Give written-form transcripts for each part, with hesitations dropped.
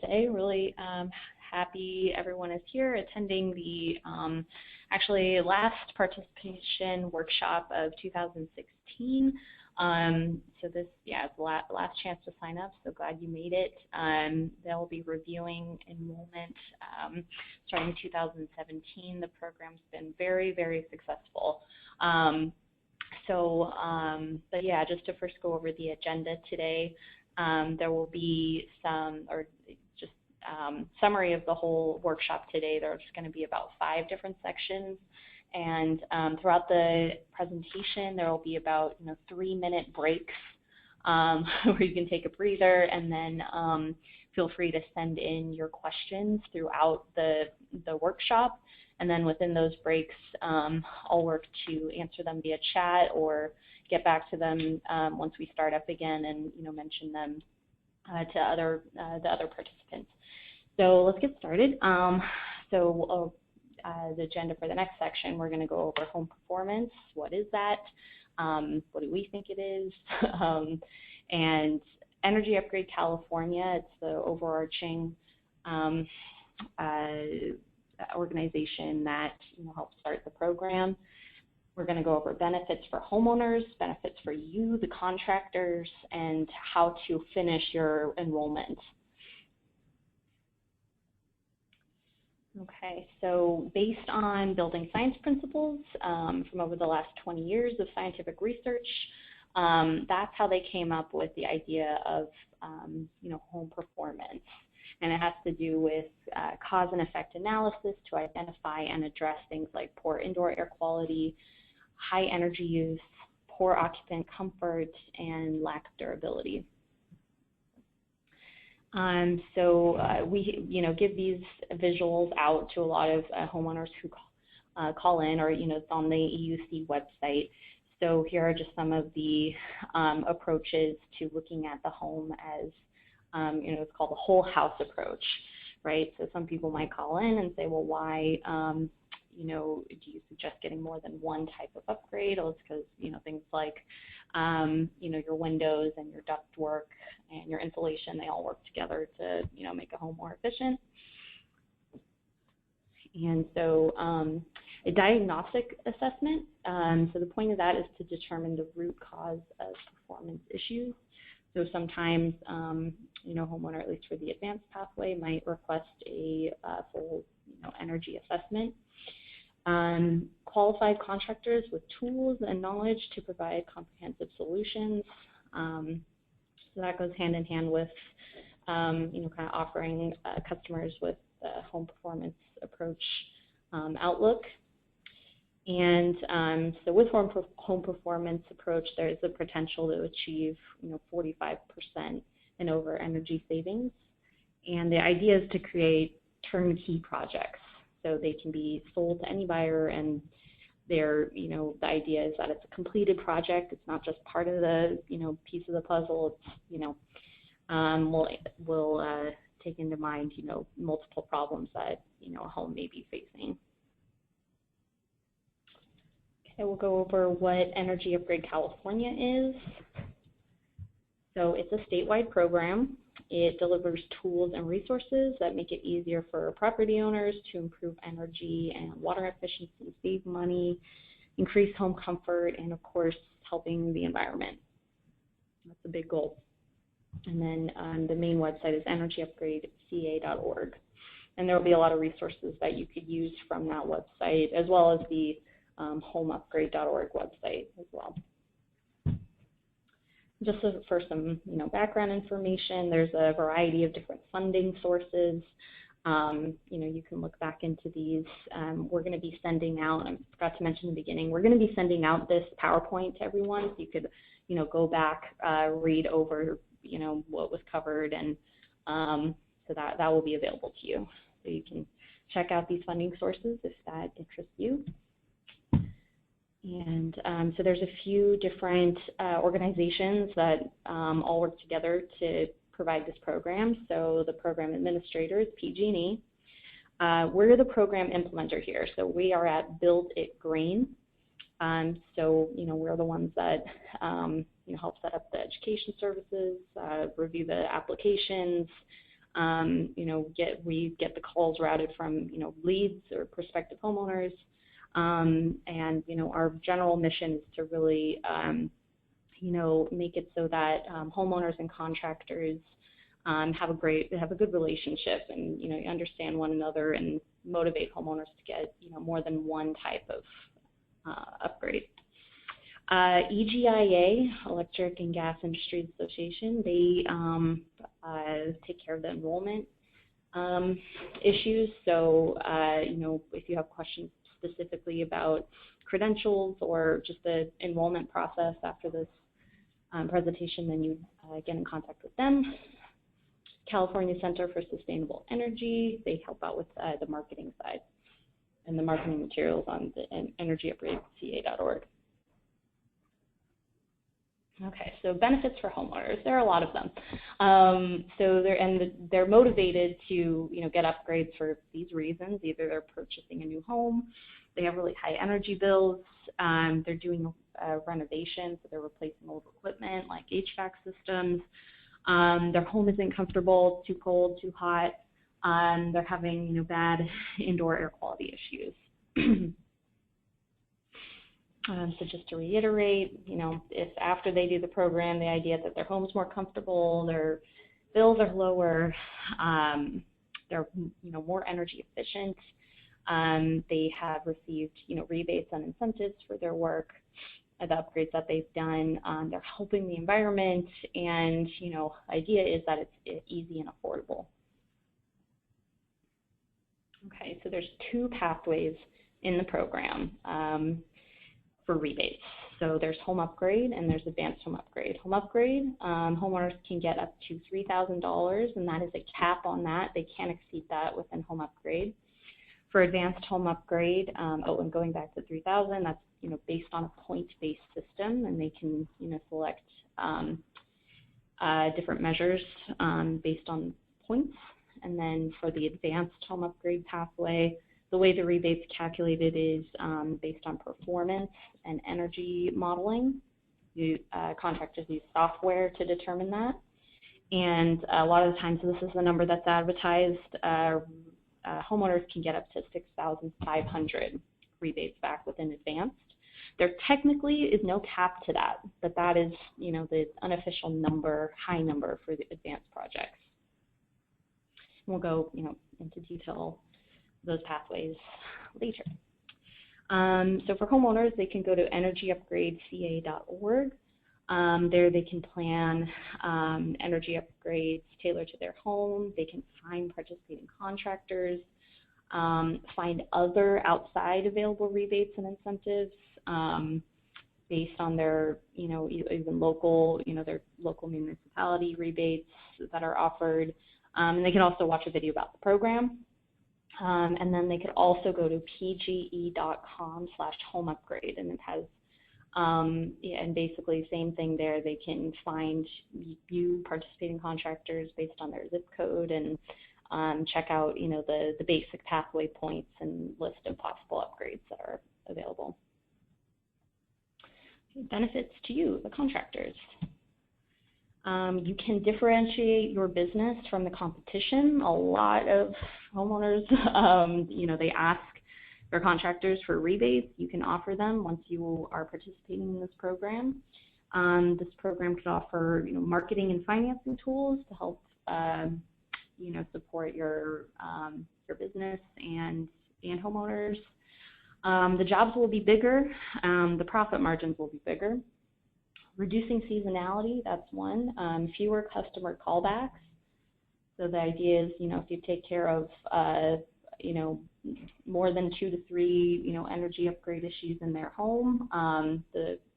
today. Really happy everyone is here attending the actually last participation workshop of 2016. So this, yeah, is the last chance to sign up, so glad you made it. They'll be reviewing enrollment starting 2017. The program's been very, very successful. But yeah, just to first go over the agenda today, there will be some, or just summary of the whole workshop today. There are just going to be about 5 different sections, and throughout the presentation there will be about 3-minute breaks where you can take a breather, and then feel free to send in your questions throughout the workshop. And then within those breaks, I'll work to answer them via chat or get back to them once we start up again, and mention them to the other participants. So let's get started. The agenda for the next section, we're going to go over home performance. What is that? What do we think it is? And Energy Upgrade California. It's the overarching organization that helped start the program. We're going to go over benefits for homeowners, benefits for you, the contractors, and how to finish your enrollment. Okay, so based on building science principles from over the last 20 years of scientific research, that's how they came up with the idea of home performance. And it has to do with cause and effect analysis to identify and address things like poor indoor air quality, high energy use, poor occupant comfort, and lack of durability. We give these visuals out to a lot of homeowners who call in, or it's on the EUC website. So here are just some of the approaches to looking at the home as it's called the whole house approach, right? So some people might call in and say, well, why, do you suggest getting more than one type of upgrade? Well, it's because, things like, your windows and your ductwork and your insulation, they all work together to, make a home more efficient. And so a diagnostic assessment, so the point of that is to determine the root cause of performance issues. So sometimes, homeowner, at least for the advanced pathway, might request a full, energy assessment. Qualified contractors with tools and knowledge to provide comprehensive solutions. So that goes hand in hand with, kind of offering customers with a home performance approach outlook. And so with home performance approach, there is the potential to achieve 45% and over energy savings. And the idea is to create turnkey projects, so they can be sold to any buyer, and they're, the idea is that it's a completed project. It's not just part of the, piece of the puzzle. It's, we'll take into mind, multiple problems that, a home may be facing. Okay, we'll go over what Energy Upgrade California is. So it's a statewide program. It delivers tools and resources that make it easier for property owners to improve energy and water efficiency, save money, increase home comfort, and of course, helping the environment. That's a big goal. And then the main website is energyupgradeca.org. And there will be a lot of resources that you could use from that website, as well as the homeupgrade.org website as well. Just for some background information, there's a variety of different funding sources. You can look back into these. We're going to be sending out, I forgot to mention in the beginning, we're going to be sending out this PowerPoint to everyone, so you could go back, read over what was covered, and so that will be available to you. So you can check out these funding sources if that interests you. And so there's a few different organizations that all work together to provide this program. So the program administrator is PG&E. We're the program implementer here. So we are at Build It Green. So we're the ones that help set up the education services, review the applications, We get the calls routed from, leads or prospective homeowners. And, our general mission is to really, make it so that homeowners and contractors have a good relationship, and you understand one another and motivate homeowners to get more than one type of upgrade. EGIA, Electric and Gas Industries Association, they take care of the enrollment issues. So if you have questions specifically about credentials or just the enrollment process after this presentation, then you get in contact with them. California Center for Sustainable Energy, they help out with the marketing side and the marketing materials on the energyupgradeca.org. Okay, so benefits for homeowners. There are a lot of them. They're motivated to get upgrades for these reasons. Either they're purchasing a new home, they have really high energy bills, they're doing renovations, so they're replacing old equipment like HVAC systems. Their home isn't comfortable, too cold, too hot. They're having bad indoor air quality issues. So just to reiterate, if after they do the program, the idea that their home's more comfortable, their bills are lower, they're more energy efficient, they have received rebates and incentives for their work, the upgrades that they've done, they're helping the environment, and idea is that it's easy and affordable. Okay, so there's two pathways in the program for rebates. So there's home upgrade and there's advanced home upgrade. Home upgrade, homeowners can get up to $3,000, and that is a cap on that. They can't exceed that within home upgrade. For advanced home upgrade, and going back to $3,000, that's based on a point-based system, and they can select different measures based on points. And then for the advanced home upgrade pathway, the way the rebate's calculated is based on performance and energy modeling. Contractors use software to determine that. And a lot of the times, this is the number that's advertised. Homeowners can get up to $6,500 rebates back within advanced. There technically is no cap to that, but that is, the unofficial number, high number for the advanced projects. We'll go, into detail those pathways later. So for homeowners, they can go to energyupgradeca.org. There they can plan energy upgrades tailored to their home. They can find participating contractors, find other outside available rebates and incentives based on their, even local, their local municipality rebates that are offered. And they can also watch a video about the program. And then they could also go to pge.com/homeupgrade, and it has, and basically same thing there. They can find participating contractors based on their zip code and check out, the basic pathway points and list of possible upgrades that are available. Benefits to you, the contractors. You can differentiate your business from the competition. A lot of homeowners, they ask their contractors for rebates. You can offer them once you are participating in this program. This program could offer, marketing and financing tools to help, support your business and homeowners. The jobs will be bigger. The profit margins will be bigger. Reducing seasonality, that's one. Fewer customer callbacks. So the idea is, if you take care of, more than 2 to 3, energy upgrade issues in their home,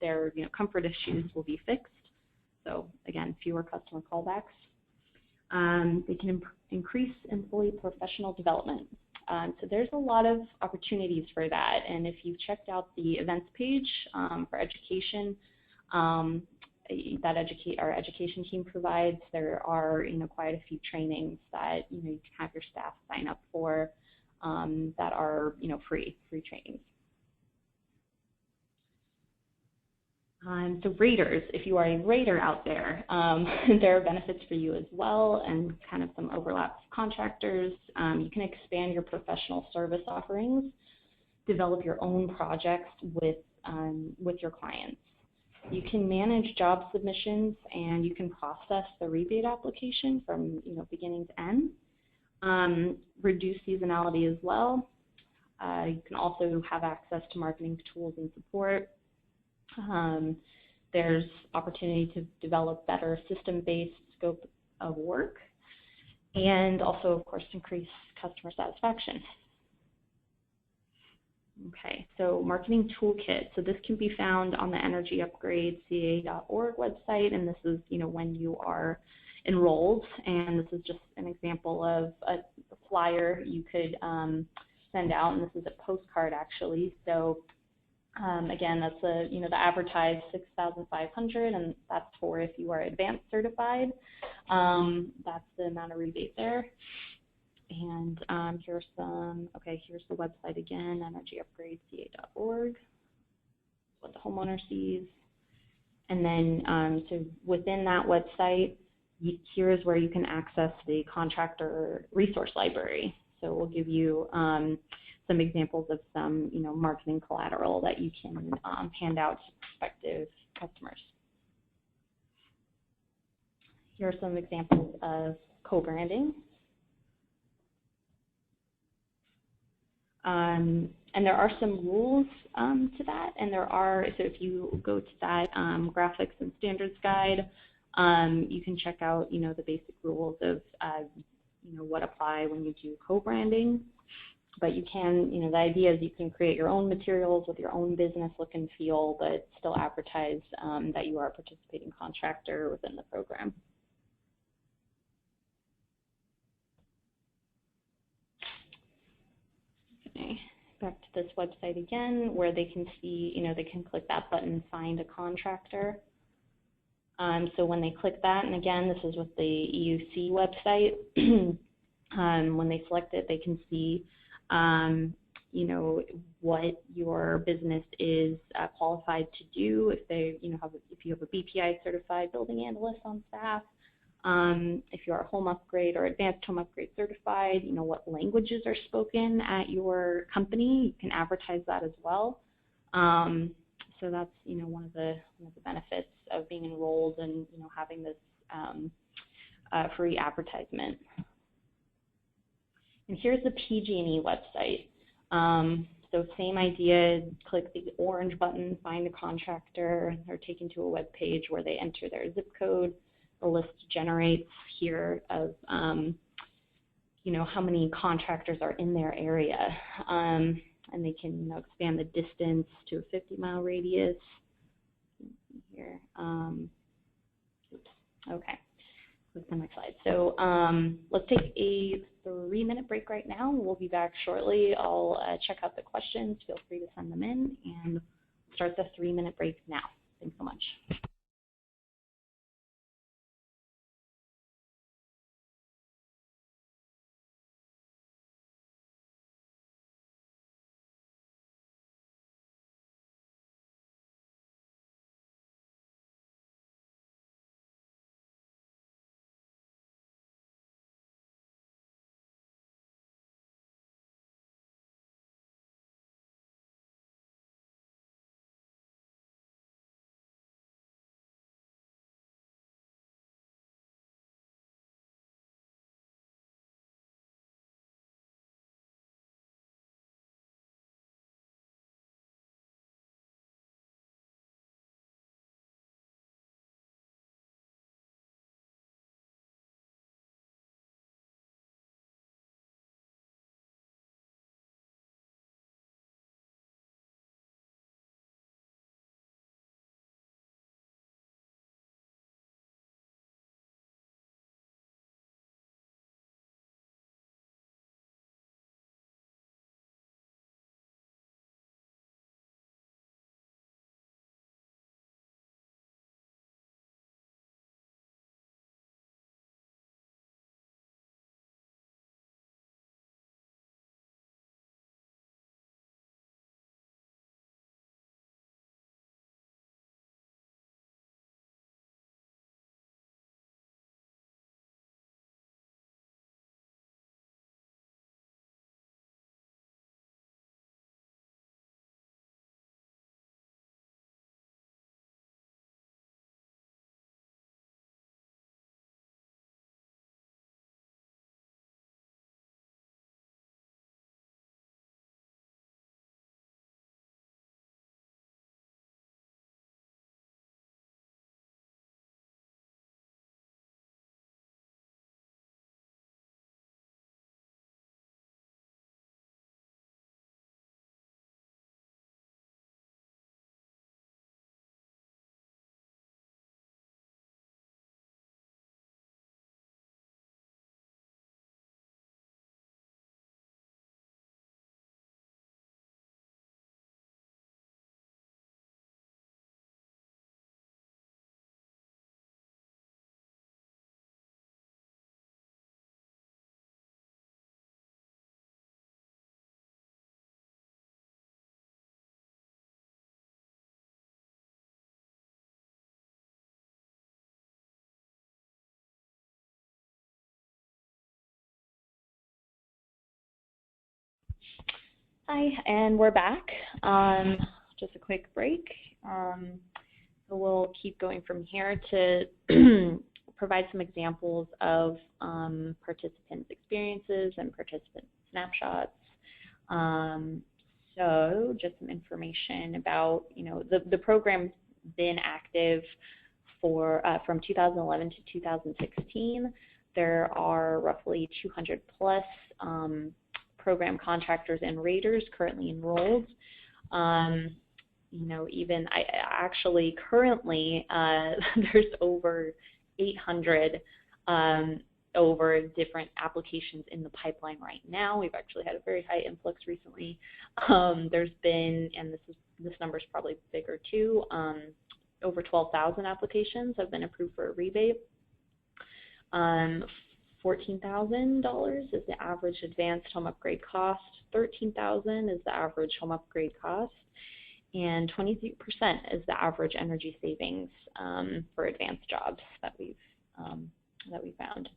their comfort issues will be fixed. So again, fewer customer callbacks. They can increase employee professional development. So there's a lot of opportunities for that. And if you've checked out the events page for education, that our education team provides, there are quite a few trainings that you can have your staff sign up for that are free trainings. So raters, if you are a rater out there, there are benefits for you as well, and kind of some overlap with contractors. You can expand your professional service offerings, develop your own projects with your clients. You can manage job submissions, and you can process the rebate application from beginning to end. Reduce seasonality as well. You can also have access to marketing tools and support. There's opportunity to develop better system-based scope of work, and also, of course, increase customer satisfaction. Okay, so marketing toolkit. So this can be found on the energyupgradeca.org website, and this is, when you are enrolled, and this is just an example of a flyer you could send out, and this is a postcard actually. So again, that's the advertised $6,500, and that's for if you are advanced certified. That's the amount of rebate there. And here's the website again, energyupgradeca.org, what the homeowner sees. And then, so within that website, here's where you can access the contractor resource library. So we'll give you some examples of some, marketing collateral that you can hand out to prospective customers. Here are some examples of co-branding. And there are some rules to that, and so if you go to that graphics and standards guide, you can check out, the basic rules of, what apply when you do co-branding. But you can, the idea is you can create your own materials with your own business look and feel, but still advertise that you are a participating contractor within the program. Okay, back to this website again, where they can see, they can click that button, Find a Contractor. So when they click that, and again, this is with the EUC website, when they select it, they can see, what your business is qualified to do. If they, if you have a BPI certified building analyst on staff, if you are home upgrade or advanced home upgrade certified, what languages are spoken at your company. You can advertise that as well. So that's, one of the benefits of being enrolled and, having this free advertisement. And here's the PG&E website. So same idea, click the orange button, Find a Contractor. They're taken to a web page where they enter their zip code. The list generates here of, how many contractors are in their area. And they can, expand the distance to a 50-mile radius. Here, oops, okay. Let's go to the next slide. So let's take a 3-minute break right now. We'll be back shortly. I'll check out the questions. Feel free to send them in, and start the 3-minute break now. Thanks so much. Hi, and we're back. Just a quick break. So we'll keep going from here to provide some examples of participants' experiences and participant snapshots. So just some information about, the program's been active for from 2011 to 2016. There are roughly 200 plus program contractors and raters currently enrolled. Even actually currently there's over 800 over different applications in the pipeline right now. We've actually had a very high influx recently. There's been, and this number is probably bigger too, over 12,000 applications have been approved for a rebate. $14,000 is the average advanced home upgrade cost. $13,000 is the average home upgrade cost, and 23% is the average energy savings for advanced jobs that we found.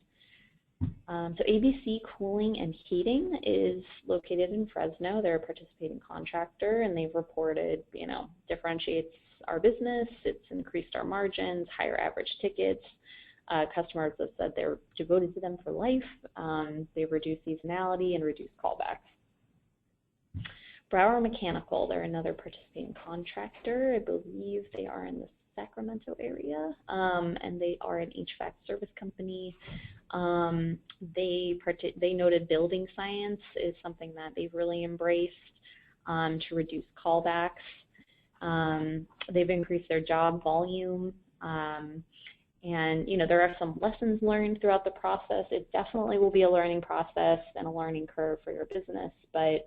So ABC Cooling and Heating is located in Fresno. They're a participating contractor, and they've reported, differentiates our business. It's increased our margins, higher average tickets. Customers have said they're devoted to them for life. They've reduced seasonality and reduced callbacks. Brower Mechanical, they're another participating contractor. I believe they are in the Sacramento area, and they are an HVAC service company. They noted building science is something that they've really embraced to reduce callbacks. They've increased their job volume. And, there are some lessons learned throughout the process. It definitely will be a learning process and a learning curve for your business. But,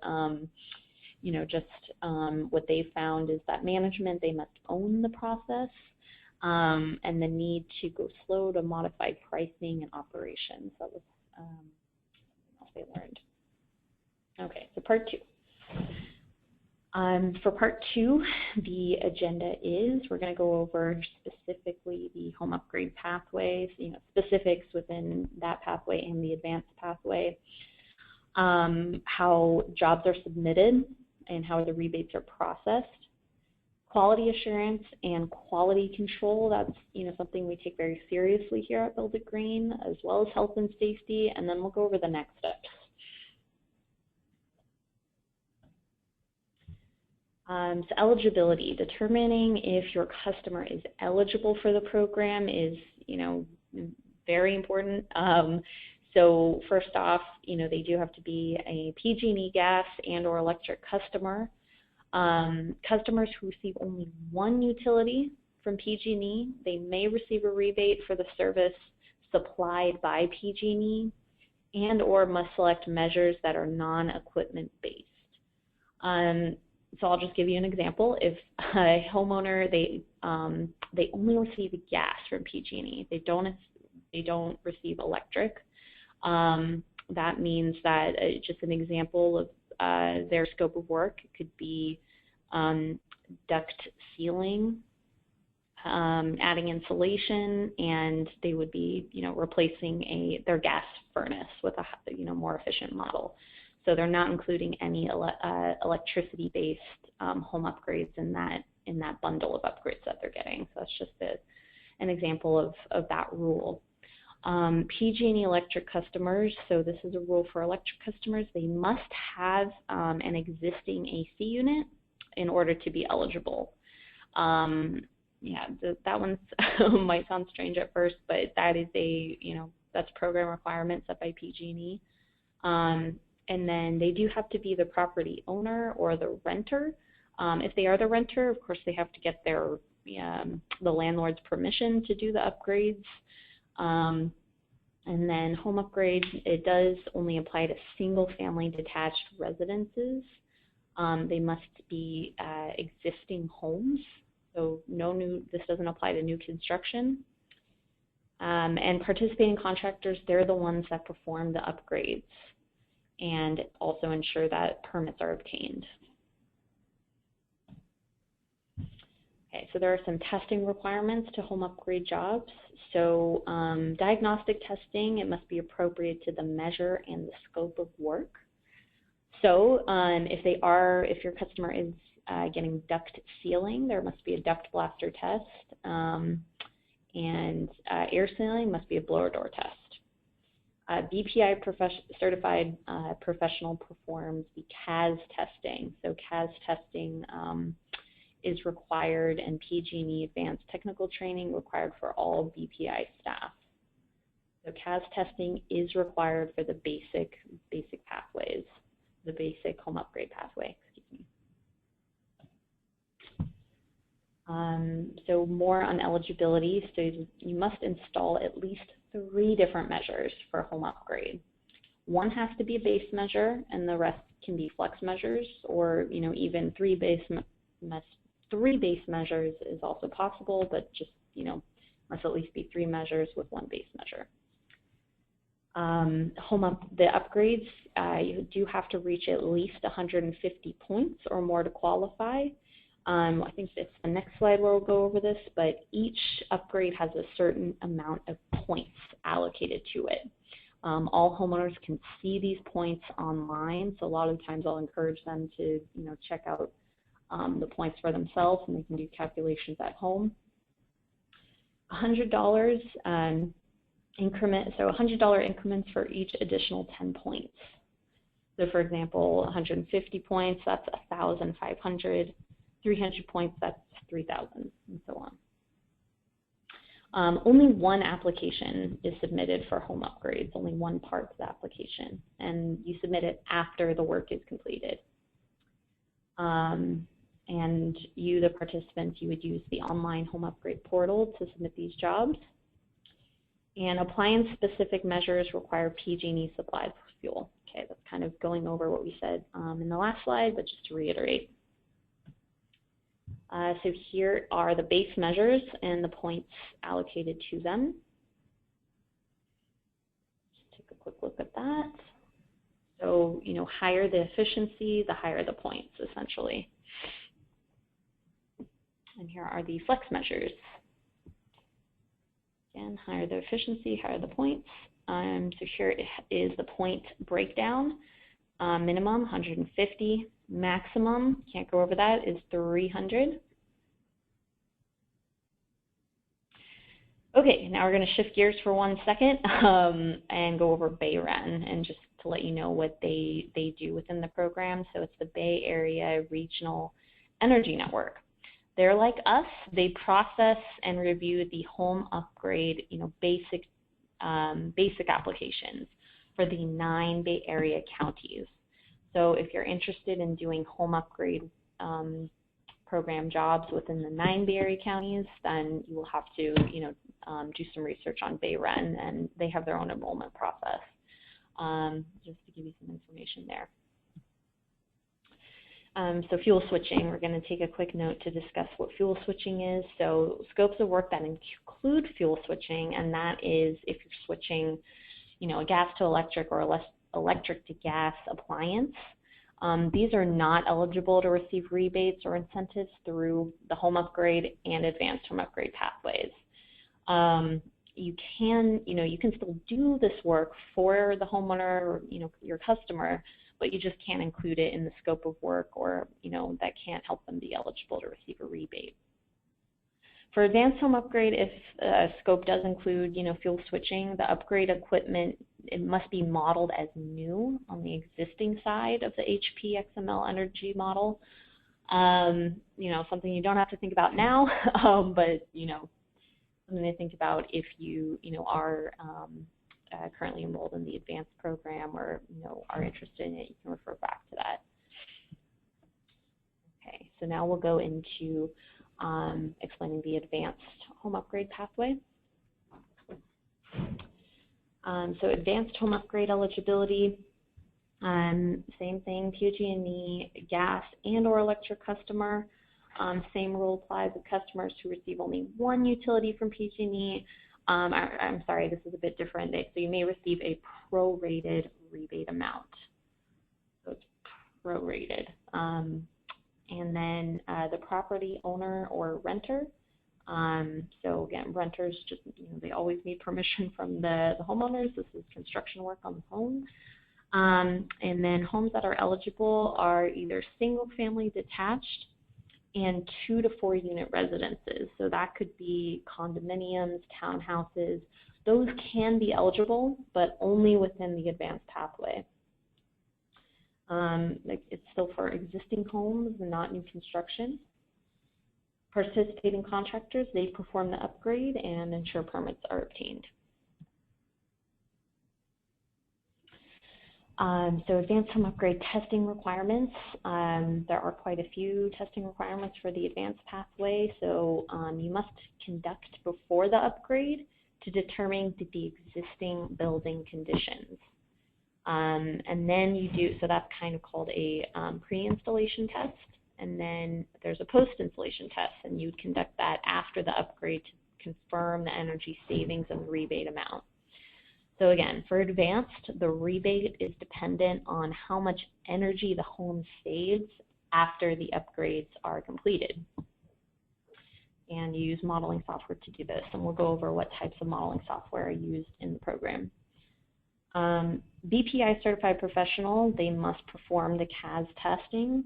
what they found is that management, they must own the process and the need to go slow to modify pricing and operations. That was what they learned. Okay, so part two. For part two, the agenda is we're going to go over specifically the home upgrade pathways, specifics within that pathway and the advanced pathway, how jobs are submitted and how the rebates are processed, quality assurance and quality control. That's something we take very seriously here at Build It Green, as well as health and safety, and then we'll go over the next steps. So eligibility, determining if your customer is eligible for the program is, very important. So first off, they do have to be a PG&E gas and or electric customer. Customers who receive only one utility from PG&E, they may receive a rebate for the service supplied by PG&E and or must select measures that are non-equipment based. So I'll just give you an example. If a homeowner, they only receive gas from PG&E, they don't receive electric. That means that just an example of their scope of work could be duct sealing, adding insulation, and they would be replacing their gas furnace with a more efficient model. So they're not including any electricity-based home upgrades in that bundle of upgrades that they're getting. So that's just an example of that rule. PG&E electric customers, so this is a rule for electric customers, they must have an existing AC unit in order to be eligible. That one might sound strange at first, but that is that's program requirement set by PG&E. And then they do have to be the property owner or the renter. If they are the renter, of course, they have to get the landlord's permission to do the upgrades. And then home upgrades, it does only apply to single-family detached residences. They must be existing homes, so this doesn't apply to new construction. And participating contractors, they're the ones that perform the upgrades and also ensure that permits are obtained. Okay, so there are some testing requirements to home upgrade jobs. So diagnostic testing, it must be appropriate to the measure and the scope of work. So if your customer is getting duct sealing, there must be a duct blaster test, and air sealing must be a blower door test. BPI certified professional performs the CAS testing. So CAS testing is required, and PG&E advanced technical training required for all BPI staff. So CAS testing is required for the basic pathways, the basic home upgrade pathway, excuse me. So more on eligibility. So you must install at least 3 different measures for a home upgrade. One has to be a base measure, and the rest can be flex measures, or even 3 base measures is also possible, but just must at least be 3 measures with 1 base measure. The upgrades, you do have to reach at least 150 points or more to qualify. I think it's the next slide where we'll go over this, but each upgrade has a certain amount of points allocated to it. All homeowners can see these points online, so a lot of times I'll encourage them to check out the points for themselves, and they can do calculations at home. $100 increment, so $100 increments for each additional 10 points. So for example, 150 points, that's 1,500. 300 points, that's 3,000, and so on. Only one application is submitted for home upgrades, only one part of the application, and you submit it after the work is completed. And you, the participants, you would use the online home upgrade portal to submit these jobs. And appliance-specific measures require PG&E supplied fuel. Okay, that's kind of going over what we said in the last slide, but just to reiterate. So here are the base measures and the points allocated to them. Just take a quick look at that. So, higher the efficiency, the higher the points, essentially. And here are the flex measures. Again, higher the efficiency, higher the points. So here is the point breakdown. Minimum, 150. Maximum, can't go over that, is 300. Okay, now we're going to shift gears for 1 second and go over BayREN, and just to let you know what they do within the program. So it's the Bay Area Regional Energy Network. They're like us. They process and review the home upgrade, basic applications for the 9 Bay Area counties. So if you're interested in doing home upgrade program jobs within the 9 Bay Area counties, then you will have to, do some research on BayREN, and they have their own enrollment process. Just to give you some information there. So fuel switching, we're going to take a quick note to discuss what fuel switching is. So scopes of work that include fuel switching, and that is if you're switching, a gas to electric or a electric to gas appliance. These are not eligible to receive rebates or incentives through the home upgrade and advanced home upgrade pathways. You can still do this work for the homeowner or, your customer, but you just can't include it in the scope of work, or, that can't help them be eligible to receive a rebate. For advanced home upgrade, if scope does include, fuel switching, the upgrade equipment, it must be modeled as new on the existing side of the HP XML Energy model. Something you don't have to think about now, but, something to think about if you, are currently enrolled in the advanced program, or, are interested in it. You can refer back to that. Okay, so now we'll go into explaining the advanced home upgrade pathway. So advanced home upgrade eligibility, same thing, PG&E, gas and or electric customer. Same rule applies with customers who receive only 1 utility from PG&E. I'm sorry, this is a bit different. So you may receive a prorated rebate amount. So it's prorated. And then the property owner or renter. So again, renters just, they always need permission from the homeowners. This is construction work on the home. And then homes that are eligible are either single-family detached and 2 to 4 unit residences. So that could be condominiums, townhouses. Those can be eligible, but only within the advanced pathway. It's still for existing homes and not new construction. Participating contractors, they perform the upgrade and ensure permits are obtained. So advanced home upgrade testing requirements. There are quite a few testing requirements for the advanced pathway. So you must conduct before the upgrade to determine the existing building conditions. And then you do, so that's kind of called a pre-installation test. And then there's a post-installation test, and you'd conduct that after the upgrade to confirm the energy savings and the rebate amount. So again, for advanced, the rebate is dependent on how much energy the home saves after the upgrades are completed. And you use modeling software to do this, and we'll go over what types of modeling software are used in the program. BPI certified professional, they must perform the CAS testing.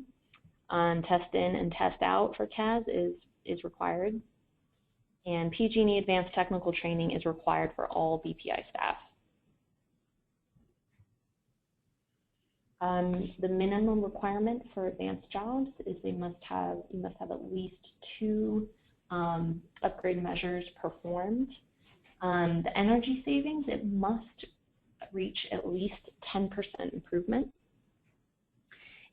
Test in and test out for CAS is required. And PG&E advanced technical training is required for all BPI staff. The minimum requirement for advanced jobs is you must have at least 2 upgrade measures performed. The energy savings, it must reach at least 10% improvement.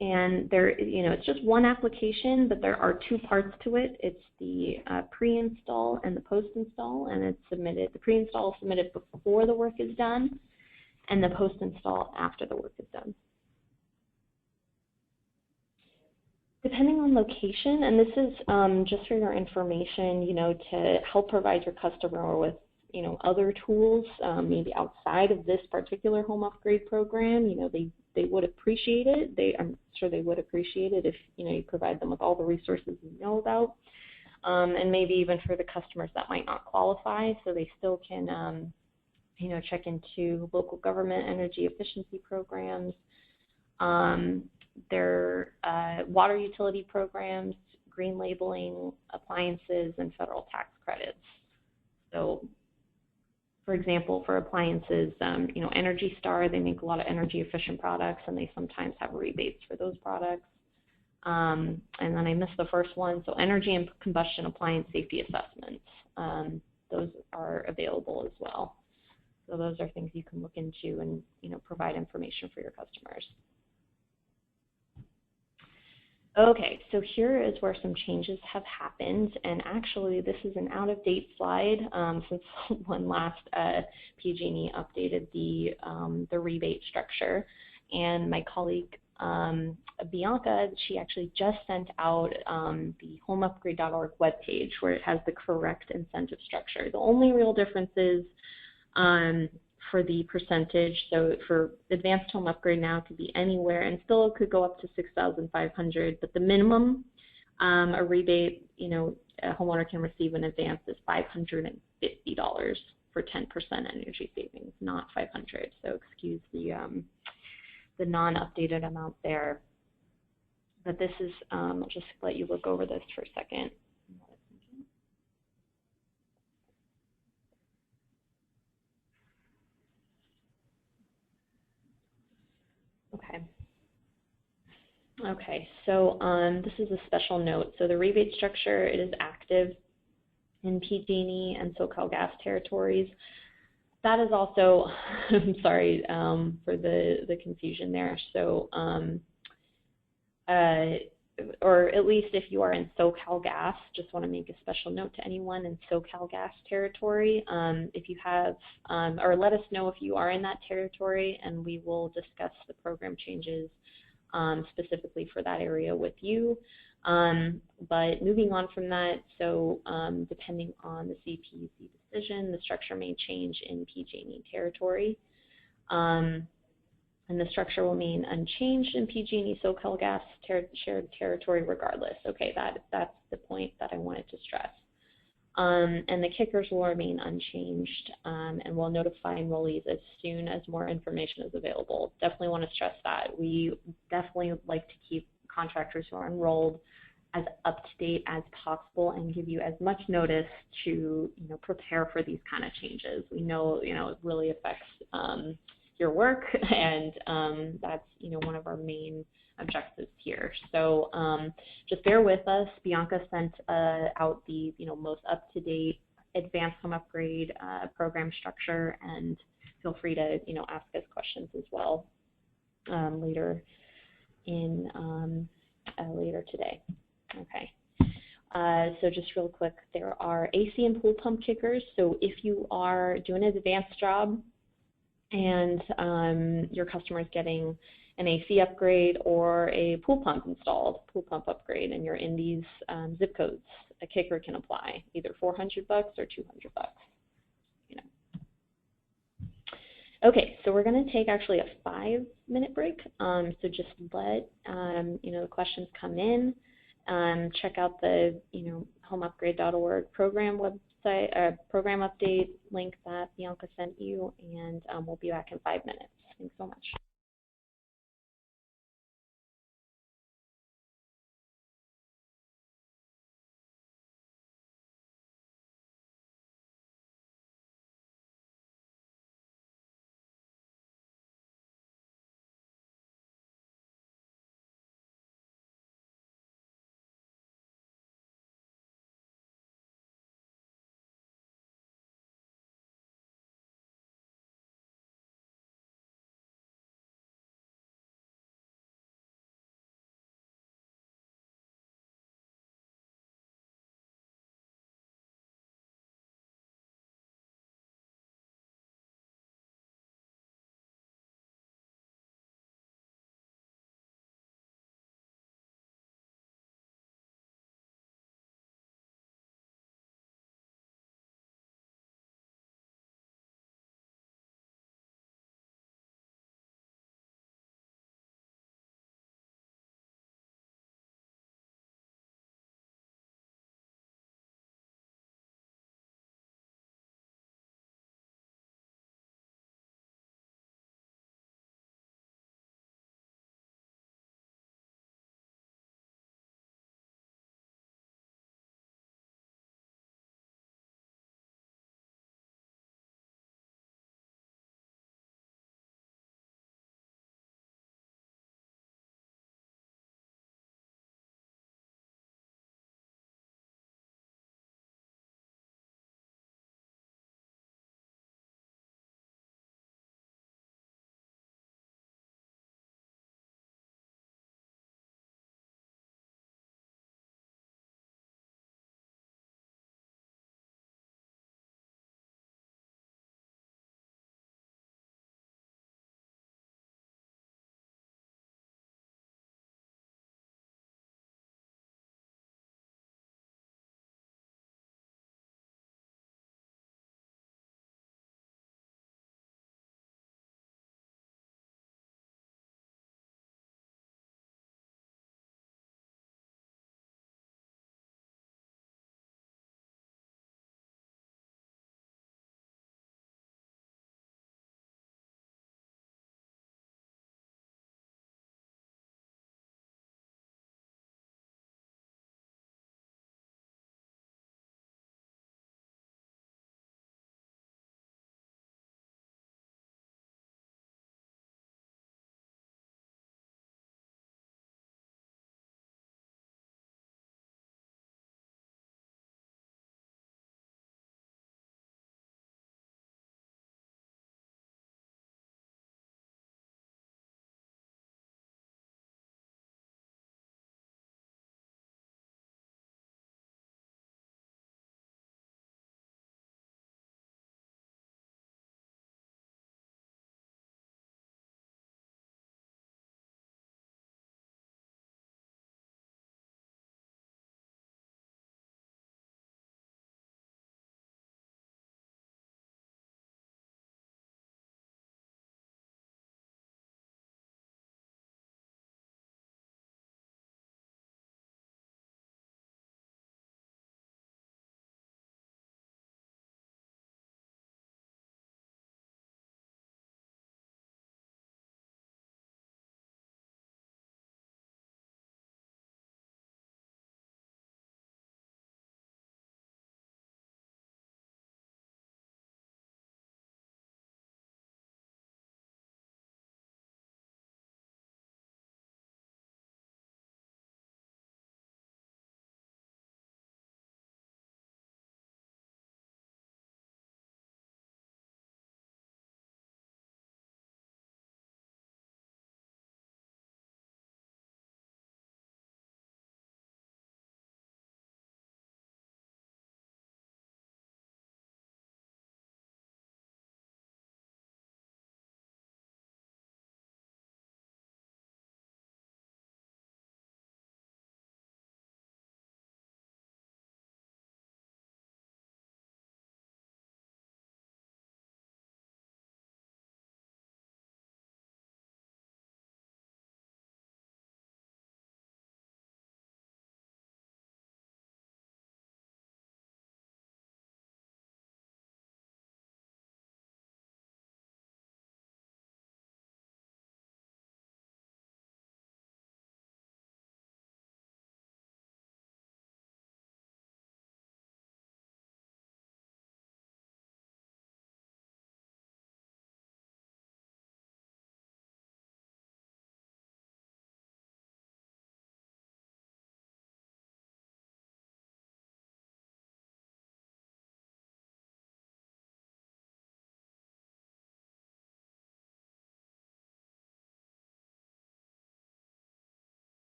And there, it's just one application, but there are 2 parts to it. It's the pre-install and the post-install, and it's submitted. The pre-install is submitted before the work is done, and the post-install after the work is done. Depending on location, and this is just for your information, to help provide your customer with, other tools, maybe outside of this particular home upgrade program, they would appreciate it. I'm sure they would appreciate it if, you provide them with all the resources you know about. And maybe even for the customers that might not qualify, so they still can, check into local government energy efficiency programs, their water utility programs, green labeling, appliances, and federal tax credits. So, for example, for appliances, Energy Star, they make a lot of energy efficient products, and they sometimes have rebates for those products. And then I missed the first one, so energy and combustion appliance safety assessments. Those are available as well. So those are things you can look into and provide information for your customers. Okay, so here is where some changes have happened, and actually this is an out-of-date slide since when last PG&E updated the rebate structure. And my colleague Bianca, she actually just sent out the homeupgrade.org webpage where it has the correct incentive structure. The only real difference is for the percentage, so for advanced home upgrade now it could be anywhere, and still it could go up to $6,500, but the minimum a rebate, a homeowner can receive in advance is $550 for 10% energy savings, not $500. So excuse the non-updated amount there. But this is, I'll just let you look over this for a second. Okay, so this is a special note. So the rebate structure, it is active in PG&E and SoCalGas territories. That is also, I'm sorry for the confusion there. So, or at least if you are in SoCalGas, just want to make a special note to anyone in SoCalGas territory. If you have, or let us know if you are in that territory, and we will discuss the program changes specifically for that area with you. But moving on from that, so depending on the CPUC decision, the structure may change in PG&E territory. And the structure will remain unchanged in PG&E SoCalGas shared territory regardless. Okay, that's the point that I wanted to stress. And the kickers will remain unchanged, and we'll notify enrollees as soon as more information is available. Definitely want to stress that. We definitely like to keep contractors who are enrolled as up to date as possible and give you as much notice to prepare for these kind of changes. We know it really affects your work, and that's one of our main objectives here. So just bear with us. Bianca sent out the most up-to-date advanced home upgrade program structure, and feel free to ask us questions as well later today. Okay. So just real quick, there are AC and pool pump kickers. So if you are doing an advanced job and your customer is getting an AC upgrade or a pool pump installed, pool pump upgrade, and you're in these zip codes, a kicker can apply, either $400 or $200. Okay, so we're going to take actually a 5-minute break. So just let the questions come in. Check out the homeupgrade.org program website, program update link that Bianca sent you, and we'll be back in 5 minutes. Thanks so much.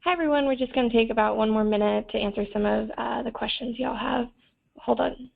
Hi, everyone. We're just going to take about 1 more minute to answer some of the questions y'all have. Hold on.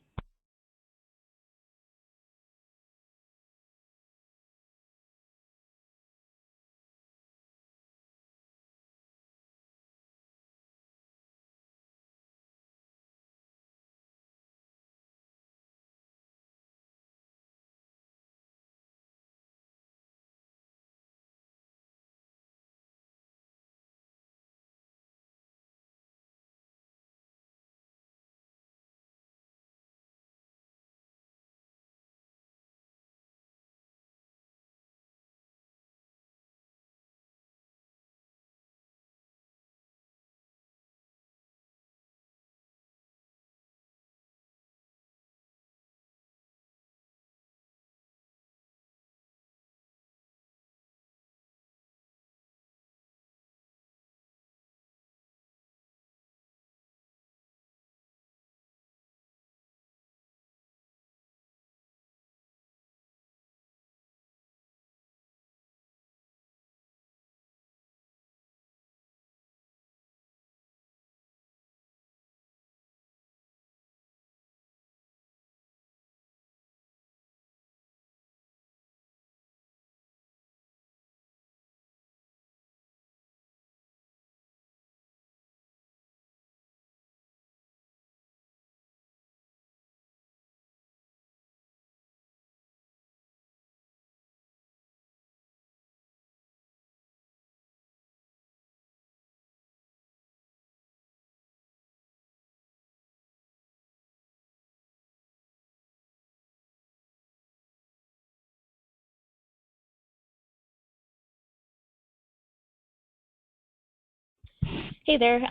Hey there.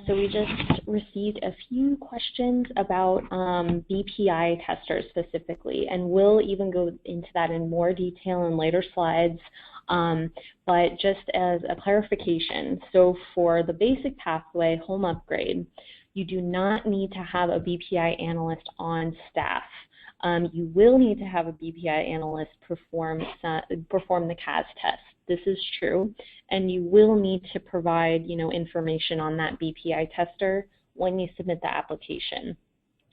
So we just received a few questions about BPI testers specifically, and we'll even go into that in more detail in later slides. But just as a clarification, so for the basic pathway home upgrade, you do not need to have a BPI analyst on staff. You will need to have a BPI analyst perform the CAS test. This is true, and you will need to provide, information on that BPI tester when you submit the application.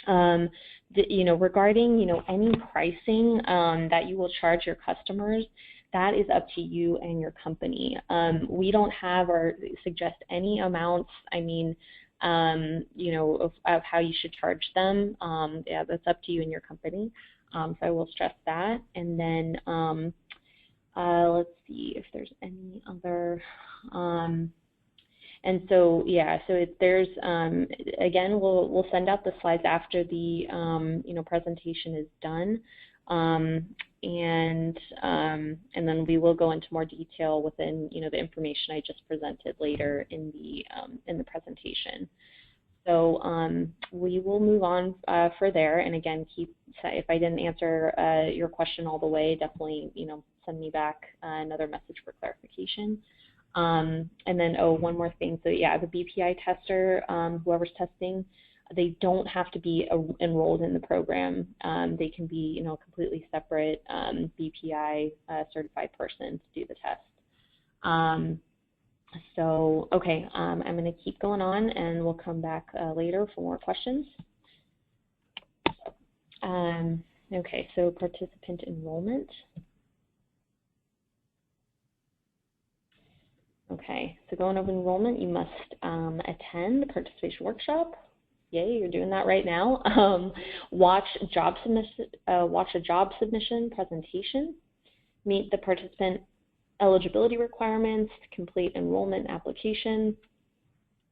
Regarding, any pricing that you will charge your customers, that is up to you and your company. We don't have or suggest any amounts. Of how you should charge them. Yeah, that's up to you and your company. So I will stress that. And then let's see if there's any other. And so, yeah, so there's, again, we'll send out the slides after the, presentation is done. And then we will go into more detail within, the information I just presented later in the presentation. So we will move on for there. And again, if I didn't answer your question all the way, definitely, send me back another message for clarification. And then, one more thing. So yeah, the BPI tester, whoever's testing, they don't have to be enrolled in the program. They can be, a completely separate BPI certified person to do the test. So, okay, I'm going to keep going on, and we'll come back later for more questions. Okay, so participant enrollment. Okay, so going over enrollment, you must attend the participation workshop. Yay, you're doing that right now. Watch a job submission presentation. Meet the participant eligibility requirements. Complete enrollment application.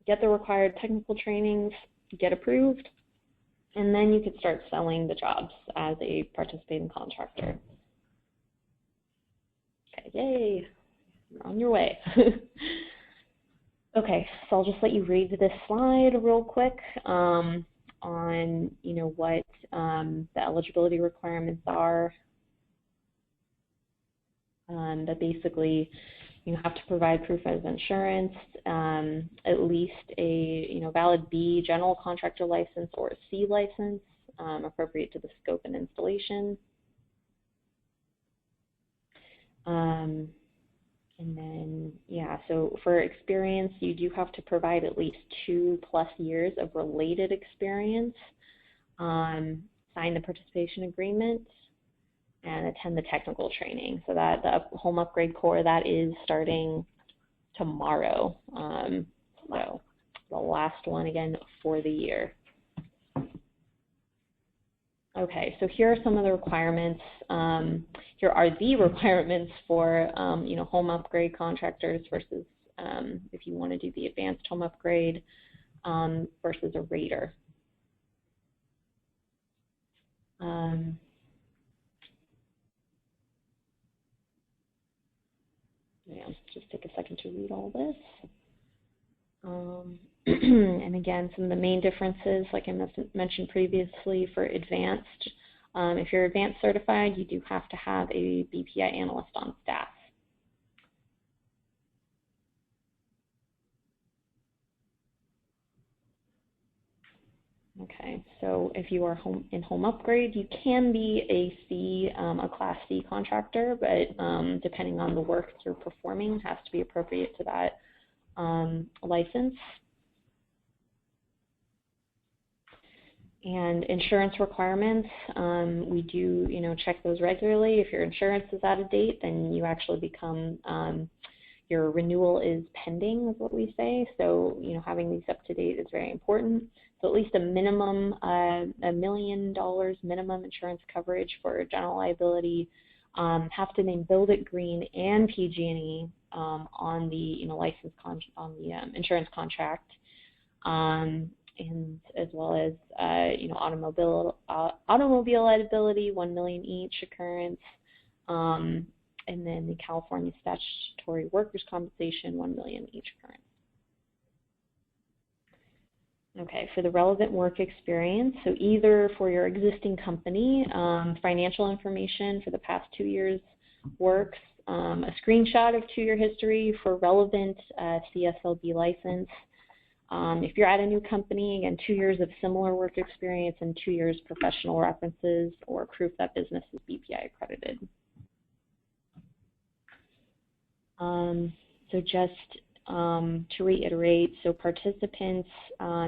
Get the required technical trainings. Get approved. And then you could start selling the jobs as a participating contractor. Okay, yay. You're on your way. Okay, so I'll just let you read this slide real quick on, what the eligibility requirements are. That basically you have to provide proof of insurance, at least a valid B general contractor license or a C license appropriate to the scope and installation. And then, yeah, so for experience, you do have to provide at least 2+ years of related experience, sign the participation agreement, and attend the technical training. So that the home upgrade core, that is starting tomorrow. So the last one again for the year. Okay, so here are some of the requirements. Here are the requirements for home upgrade contractors versus if you want to do the advanced home upgrade versus a rater. Yeah, just take a second to read all this. And again, some of the main differences, like I mentioned previously, for advanced, if you're advanced certified, you do have to have a BPI analyst on staff. Okay, so if you are in home upgrade, you can be a Class C contractor, but depending on the work you're performing, it has to be appropriate to that license. And insurance requirements, we do, check those regularly. If your insurance is out of date, then you actually become, your renewal is pending, is what we say. So, having these up to date is very important. So at least a minimum, $1 million minimum insurance coverage for general liability. Have to name Build It Green and PG&E on the, license on the insurance contract. And as well as automobile liability, 1 million each occurrence, and then the California statutory workers' compensation, 1 million each occurrence. Okay, for the relevant work experience, so either for your existing company, financial information for the past 2 years works, a screenshot of 2-year history for relevant CSLB license. If you're at a new company, again, 2 years of similar work experience and 2 years professional references or proof that business is BPI accredited. So just to reiterate, so participants,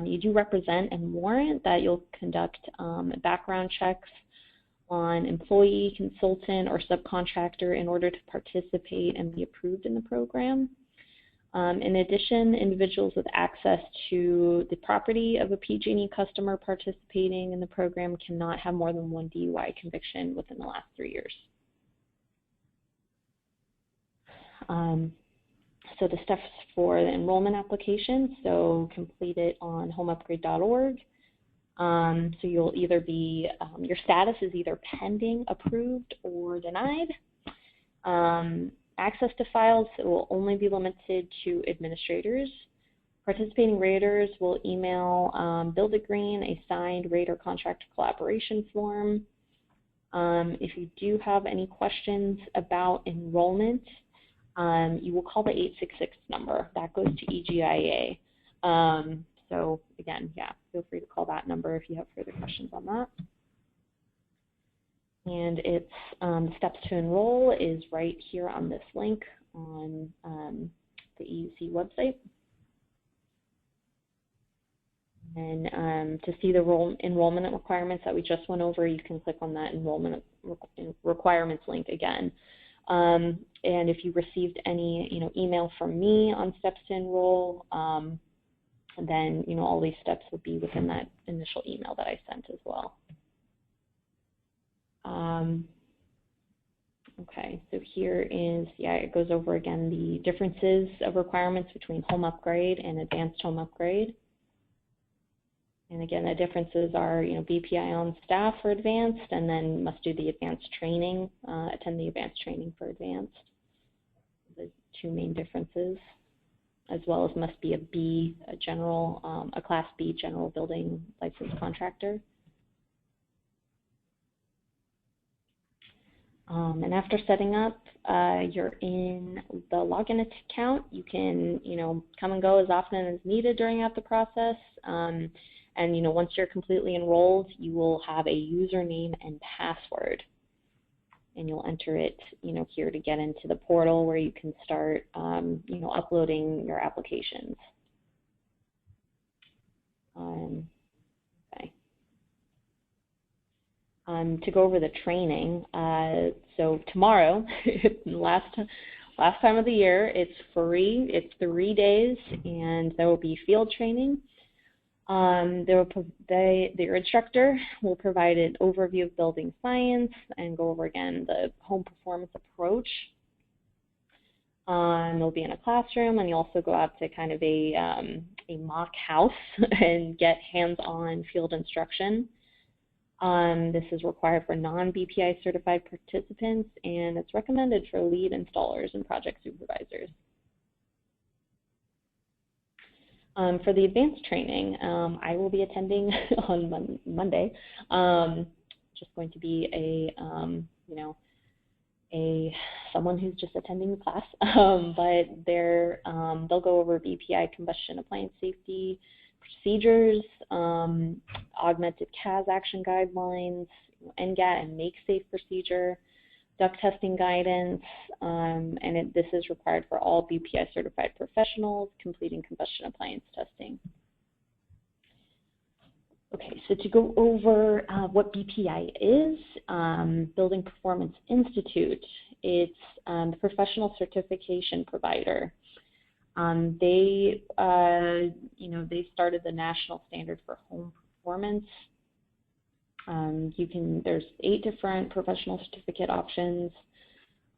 you do represent and warrant that you'll conduct background checks on employee, consultant, or subcontractor in order to participate and be approved in the program. In addition, individuals with access to the property of a PG&E customer participating in the program cannot have more than 1 DUI conviction within the last 3 years. So the steps for the enrollment application, so complete it on homeupgrade.org. So you'll either be, your status is either pending, approved, or denied. Access to files will only be limited to administrators. Participating raters will email Build It Green a signed rater contract collaboration form. If you do have any questions about enrollment, you will call the 866 number. That goes to EGIA. So again, yeah, feel free to call that number if you have further questions on that. And it's the steps to enroll is right here on this link on the EUC website. And to see the enrollment requirements that we just went over, you can click on that enrollment requirements link again. And if you received any email from me on steps to enroll, then all these steps will be within that initial email that I sent as well. Okay, so here is, it goes over again the differences of requirements between home upgrade and advanced home upgrade. And again, the differences are, BPI on staff for advanced, and then must do the advanced training, attend the advanced training for advanced. The 2 main differences, as well as must be a Class B general building license contractor. And after setting up, you're in the login account. You can, come and go as often as needed during the process. And, once you're completely enrolled, you will have a username and password. and you'll enter it, here to get into the portal where you can start, uploading your applications. Okay. To go over the training, so tomorrow, last time of the year, it's free. It's 3 days, and there will be field training. Their instructor will provide an overview of building science and go over, again, the home performance approach. They'll be in a classroom, and you also go out to kind of a mock house and get hands-on field instruction. This is required for non-BPI certified participants, and it's recommended for lead installers and project supervisors. For the advanced training, I will be attending on Monday. Just going to be someone who's just attending the class, but they'll go over BPI combustion appliance safety procedures, augmented CAS action guidelines, NGAT and MakeSafe procedure, duct testing guidance, and this is required for all BPI certified professionals completing combustion appliance testing. Okay, so to go over what BPI is, Building Performance Institute, it's the professional certification provider. They started the national standard for home performance. There's 8 different professional certificate options.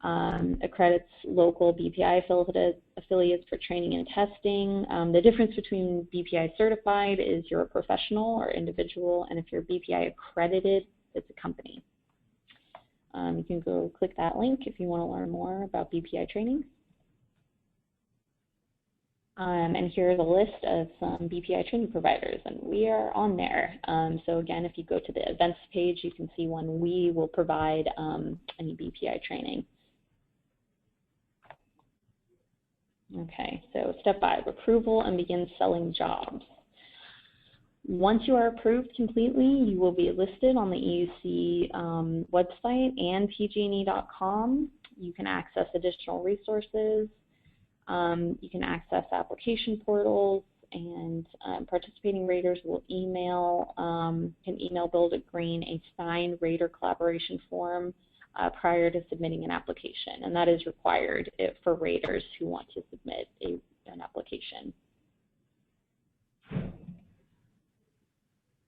Accredits local BPI affiliates for training and testing. The difference between BPI certified is you're a professional or individual, and if you're BPI accredited, it's a company. You can go click that link if you want to learn more about BPI training. And here's a list of some BPI training providers, and we are on there. So again, if you go to the events page, you can see when we will provide any BPI training. Okay, so step 5, approval and begin selling jobs. Once you are approved completely, you will be listed on the EUC website and pgne.com. You can access additional resources. You can access application portals, and participating raters will can email Build It Green a signed rater collaboration form prior to submitting an application, and that is required for raters who want to submit an application.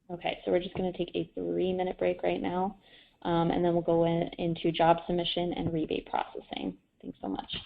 Okay, so we're just going to take a 3-minute break right now, and then we'll go into job submission and rebate processing. Thanks so much.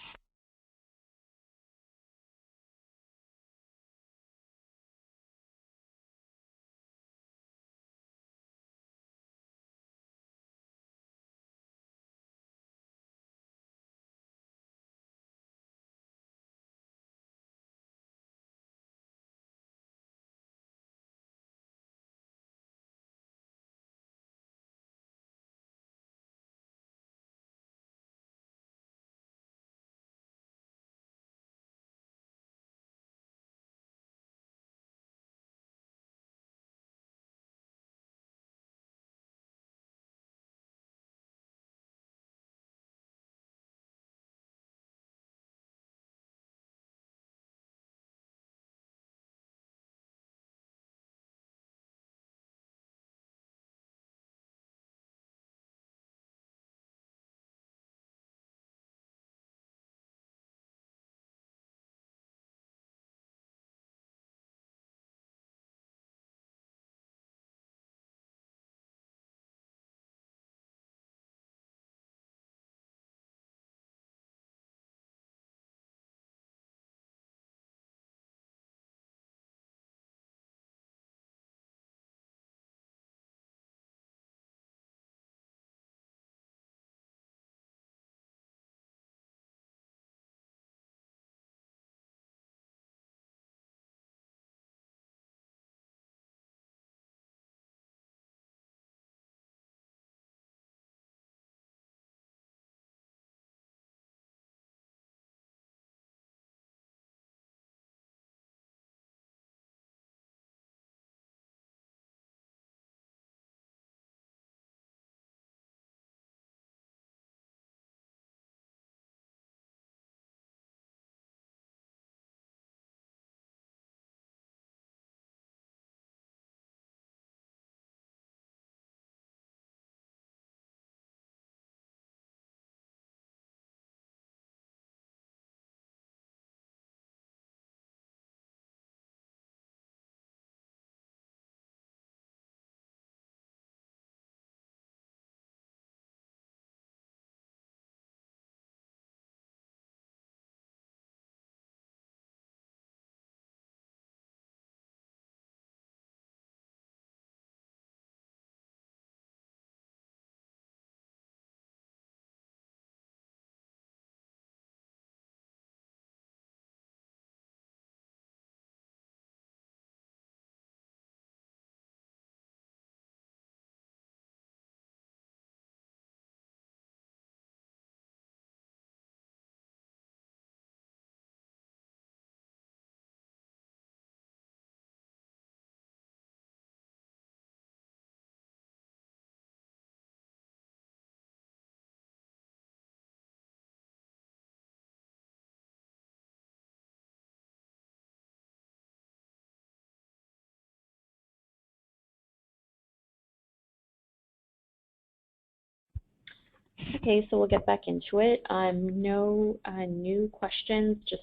Okay, so we'll get back into it. No new questions. Just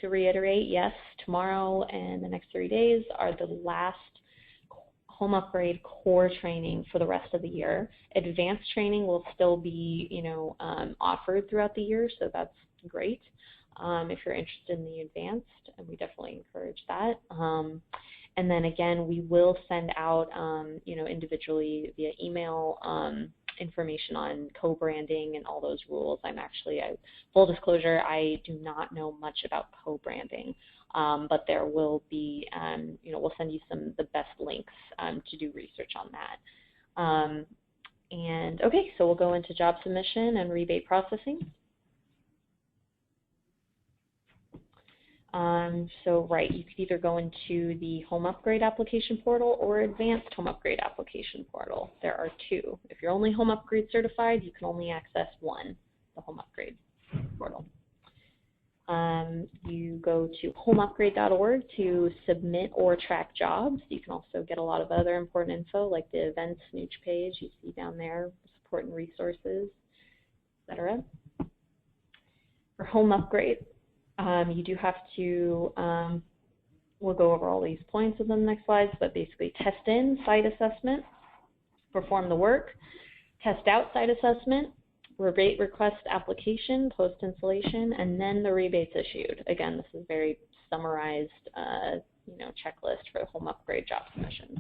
to reiterate, yes, tomorrow and the next 3 days are the last home upgrade core training for the rest of the year. Advanced training will still be, offered throughout the year, so that's great. If you're interested in the advanced, and we definitely encourage that. And then again, we will send out, individually via email information on co-branding and all those rules. Full disclosure, I do not know much about co-branding, but there will be, we'll send you the best links to do research on that. And okay, so we'll go into job submission and rebate processing. You could either go into the home upgrade application portal or advanced home upgrade application portal. There are two. If you're only home upgrade certified, you can only access one, the home upgrade portal. You go to homeupgrade.org to submit or track jobs. You can also get a lot of other important info like the events niche page you see down there, support and resources, etc. For home upgrade, you do have to, we'll go over all these points in the next slides, but basically test in site assessment, perform the work, test out site assessment, rebate request application, post-installation, and then the rebates issued. Again, this is very summarized, checklist for home upgrade job submissions.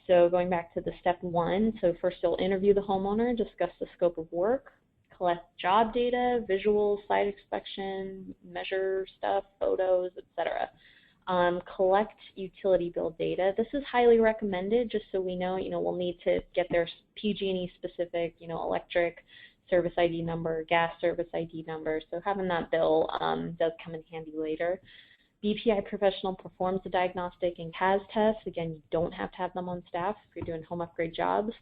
So going back to the step one, so first you'll interview the homeowner, discuss the scope of work, collect job data, visuals, site inspection, measure stuff, photos, etc. Collect utility bill data. This is highly recommended just so we know, we'll need to get their PG&E specific, electric service ID number, gas service ID number. So having that bill does come in handy later. BPI professional performs the diagnostic and CAS tests. Again, you don't have to have them on staff if you're doing home upgrade jobs.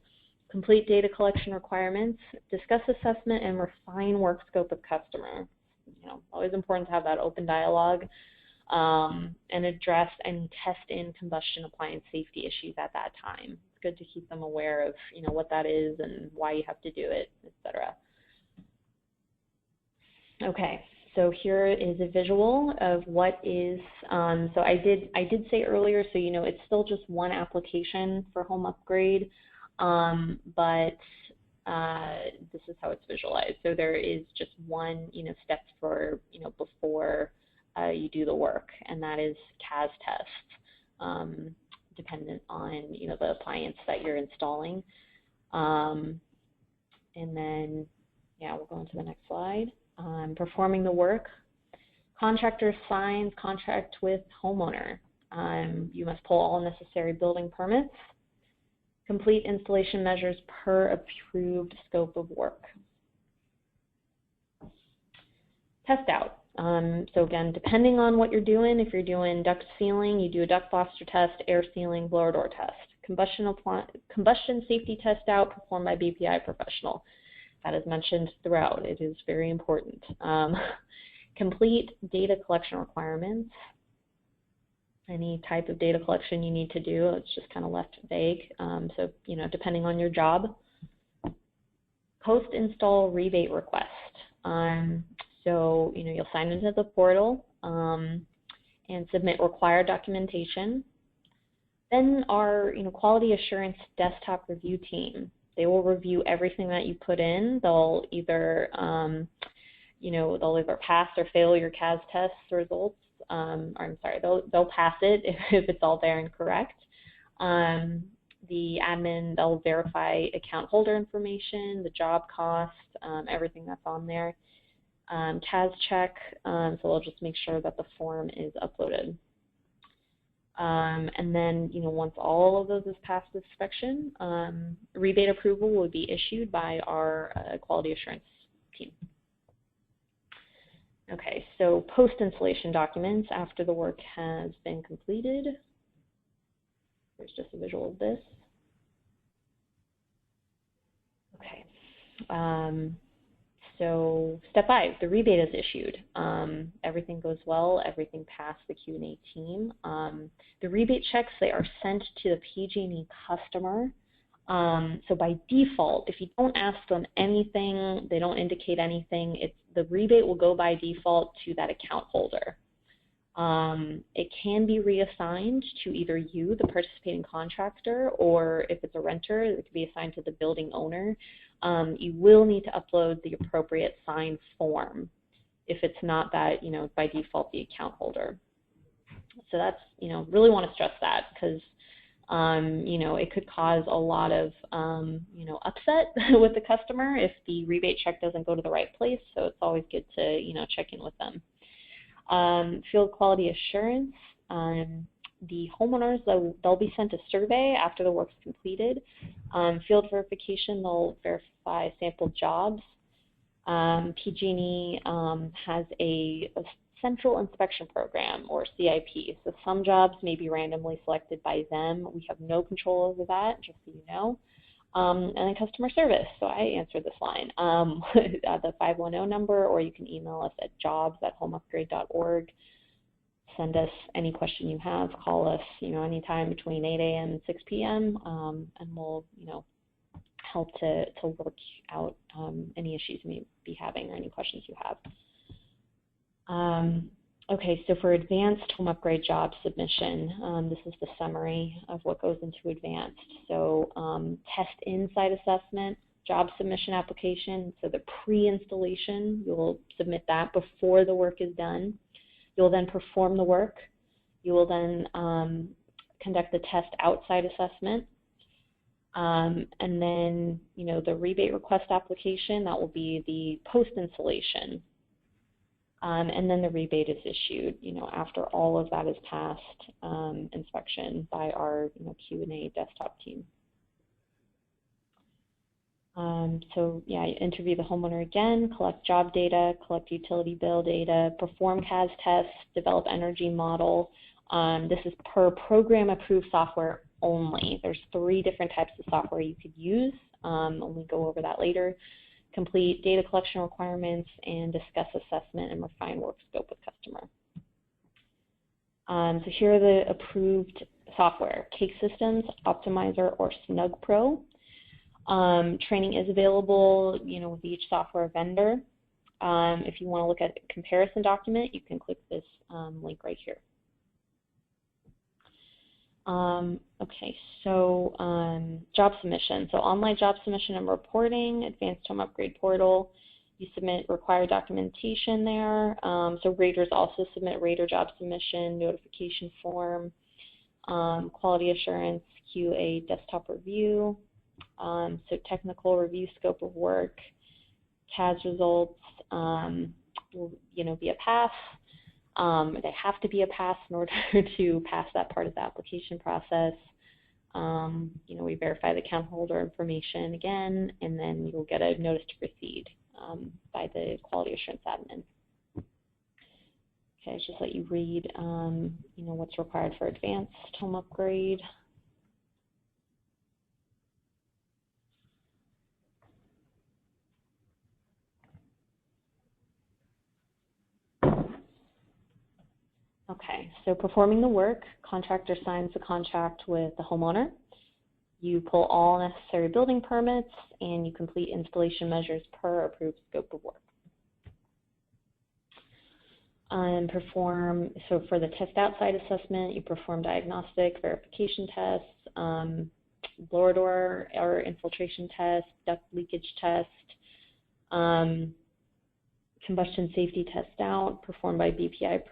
Complete data collection requirements, discuss assessment, and refine work scope with customer. Always important to have that open dialogue and address and test in combustion appliance safety issues at that time. It's good to keep them aware of, what that is and why you have to do it, etc. Okay, so here is a visual of what is, so I did say earlier, so it's still just one application for home upgrade. But this is how it's visualized. So there is just one, step for, before you do the work, and that is CAS test, dependent on, the appliance that you're installing. And then, we'll go into the next slide. Performing the work. Contractor signs contract with homeowner. You must pull all necessary building permits. Complete installation measures per approved scope of work. Test out. So again, depending on what you're doing, if you're doing duct sealing, you do a duct Foster test, air sealing, blower door test. Combustion safety test out performed by BPI professional. That is mentioned throughout. It is very important. Complete data collection requirements. Any type of data collection you need to do, it's just kind of left vague. So, depending on your job. Post-install rebate request. So, you'll sign into the portal and submit required documentation. Then our, quality assurance desktop review team, they will review everything that you put in. They'll either, they'll either pass or fail your CAS test results. They'll pass it if it's all there and correct. The admin, they'll verify account holder information, the job cost, everything that's on there. CAS check, so they'll just make sure that the form is uploaded. And then, once all of those is passed inspection, rebate approval will be issued by our quality assurance team. Okay, so post-installation documents after the work has been completed. Here's just a visual of this. Okay, so step 5, the rebate is issued. Everything goes well, everything passed the Q&A team. The rebate checks, they are sent to the PG&E customer So by default, if you don't ask them anything, they don't indicate anything, the rebate will go by default to that account holder. It can be reassigned to either you, the participating contractor, or if it's a renter, it could be assigned to the building owner. You will need to upload the appropriate sign form if it's not that, by default, the account holder. So that's, really want to stress that because, it could cause a lot of, upset with the customer if the rebate check doesn't go to the right place. So it's always good to, check in with them. Field quality assurance. The homeowners, they'll be sent a survey after the work's completed. Field verification, they'll verify sample jobs. PG&E has a Central Inspection Program, or CIP. So some jobs may be randomly selected by them. We have no control over that, just so you know. And then customer service. So I answered this line, the 510 number, or you can email us at jobs@homeupgrade.org. Send us any question you have. Call us, anytime between 8 a.m. and 6 p.m. And we'll, help to work out any issues you may be having or any questions you have. Okay, so for advanced home upgrade job submission, this is the summary of what goes into advanced. So test inside assessment, job submission application, so the pre-installation, you'll submit that before the work is done. You'll then perform the work. You will then conduct the test outside assessment. And then, the rebate request application, that will be the post-installation. And then the rebate is issued, after all of that is passed inspection by our, Q&A desktop team. So yeah, interview the homeowner again, collect job data, collect utility bill data, perform CAS tests, develop energy model. This is per program approved software only. There's 3 different types of software you could use, and we go over that later. Complete data collection requirements, and discuss assessment and refine work scope with customer. So here are the approved software: Cake Systems, Optimizer, or Snug Pro. Training is available, with each software vendor. If you want to look at a comparison document, you can click this link right here. Okay, so job submission. So online job submission and reporting, Advanced Home Upgrade Portal. You submit required documentation there. So raters also submit rater job submission, notification form, quality assurance, QA desktop review. So technical review, scope of work, CAS results will, be a pass. They have to be a pass in order to pass that part of the application process. We verify the account holder information again, and then you'll get a notice to proceed by the quality assurance admin. Okay, just let you read, what's required for advanced home upgrade. Okay, so performing the work, contractor signs the contract with the homeowner. You pull all necessary building permits, and you complete installation measures per approved scope of work. So for the test outside assessment, you perform diagnostic verification tests, blower door or infiltration test, duct leakage test, combustion safety test out, performed by BPI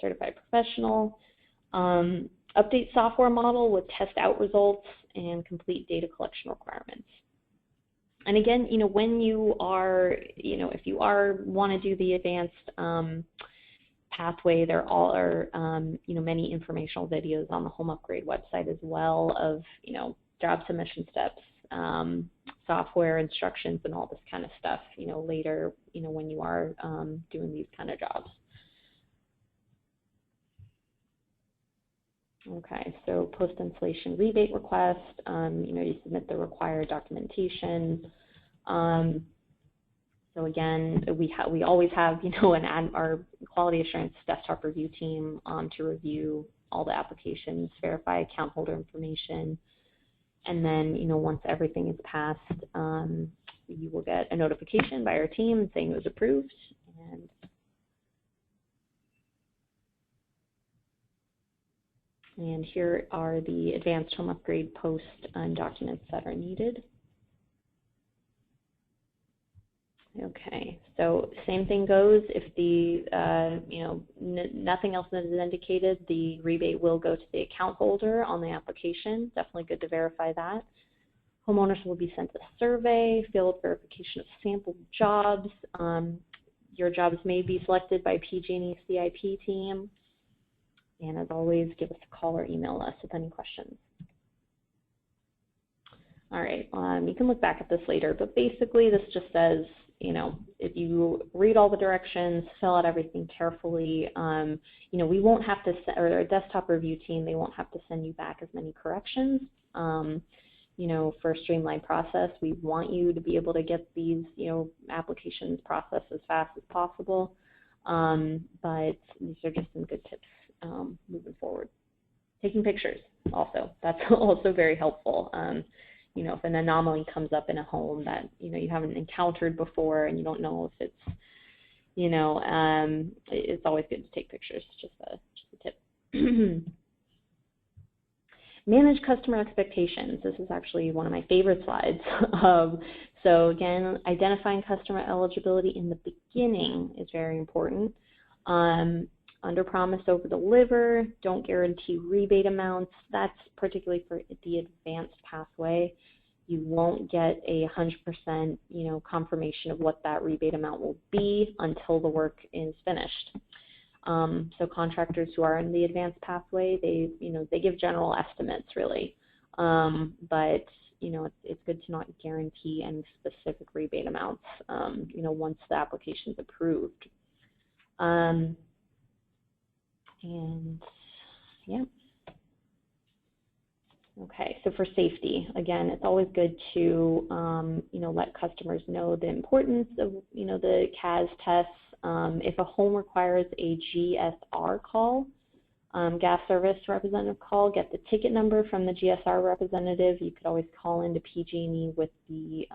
certified professional, update software model with test out results, and complete data collection requirements. And again, when you are, if you want to do the advanced pathway, there are, many informational videos on the Home Upgrade website as well of, job submission steps, software instructions, and all this kind of stuff, later, when you are doing these kind of jobs. Okay, so post-installation rebate request, you submit the required documentation. So again, we always have, our quality assurance desktop review team to review all the applications, verify account holder information, And then, once everything is passed, you will get a notification by our team saying it was approved. And here are the advanced home upgrade post documents that are needed. Okay, so same thing goes. If the, nothing else is indicated, the rebate will go to the account holder on the application. Definitely good to verify that. Homeowners will be sent a survey, field verification of sample jobs. Your jobs may be selected by PG&E CIP team. And as always, give us a call or email us with any questions. All right, you can look back at this later, but basically this just says, if you read all the directions, fill out everything carefully, we won't have to, or our desktop review team, they won't have to send you back as many corrections. For a streamlined process, we want you to be able to get these, applications processed as fast as possible. But these are just some good tips moving forward. Taking pictures also, that's also very helpful. If an anomaly comes up in a home that, you haven't encountered before and you don't know if it's, it's always good to take pictures, just a tip. Manage customer expectations. This is actually one of my favorite slides. So again, identifying customer eligibility in the beginning is very important. Under promise, over deliver. Don't guarantee rebate amounts. That's particularly for the advanced pathway. You won't get 100%, confirmation of what that rebate amount will be until the work is finished. So contractors who are in the advanced pathway, they give general estimates really, but it's good to not guarantee any specific rebate amounts. Once the application is approved. And yeah. Okay, so for safety, again, it's always good to, let customers know the importance of, the CAS tests. If a home requires a GSR call, gas service representative call, get the ticket number from the GSR representative. You could always call into PG&E with the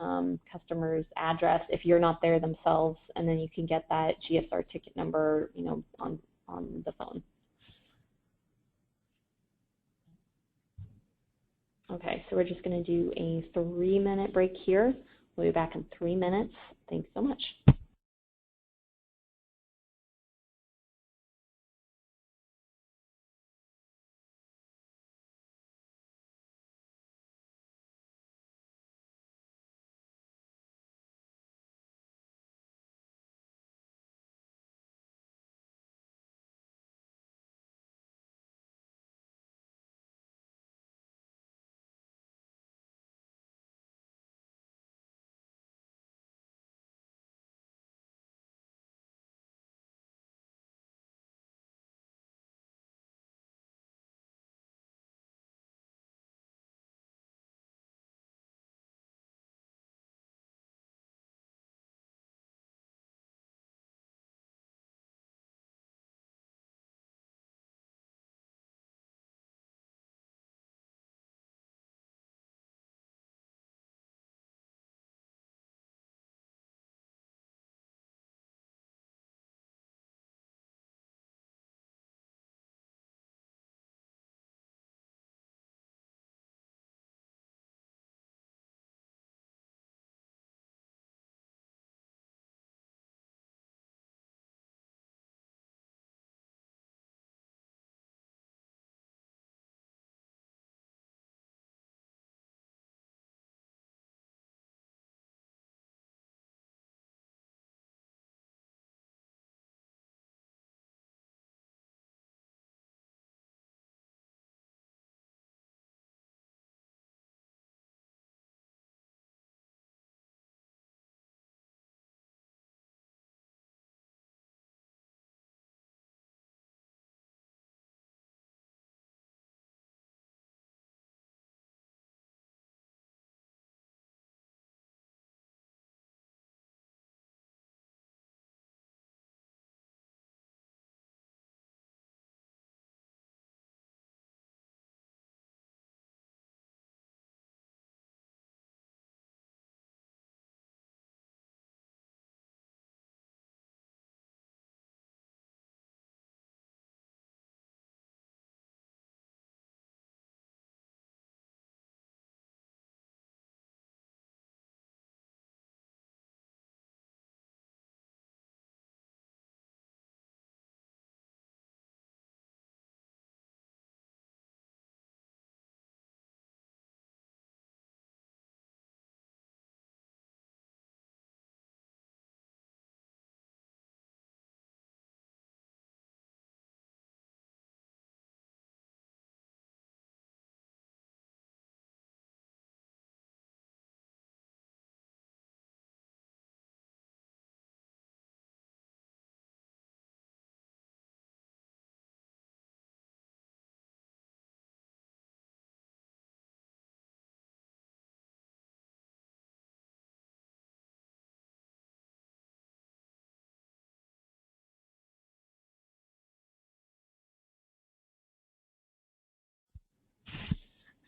customer's address if you're not there themselves, and then you can get that GSR ticket number, on the phone. Okay, so we're just going to do a 3-minute break here. We'll be back in 3 minutes. Thanks so much.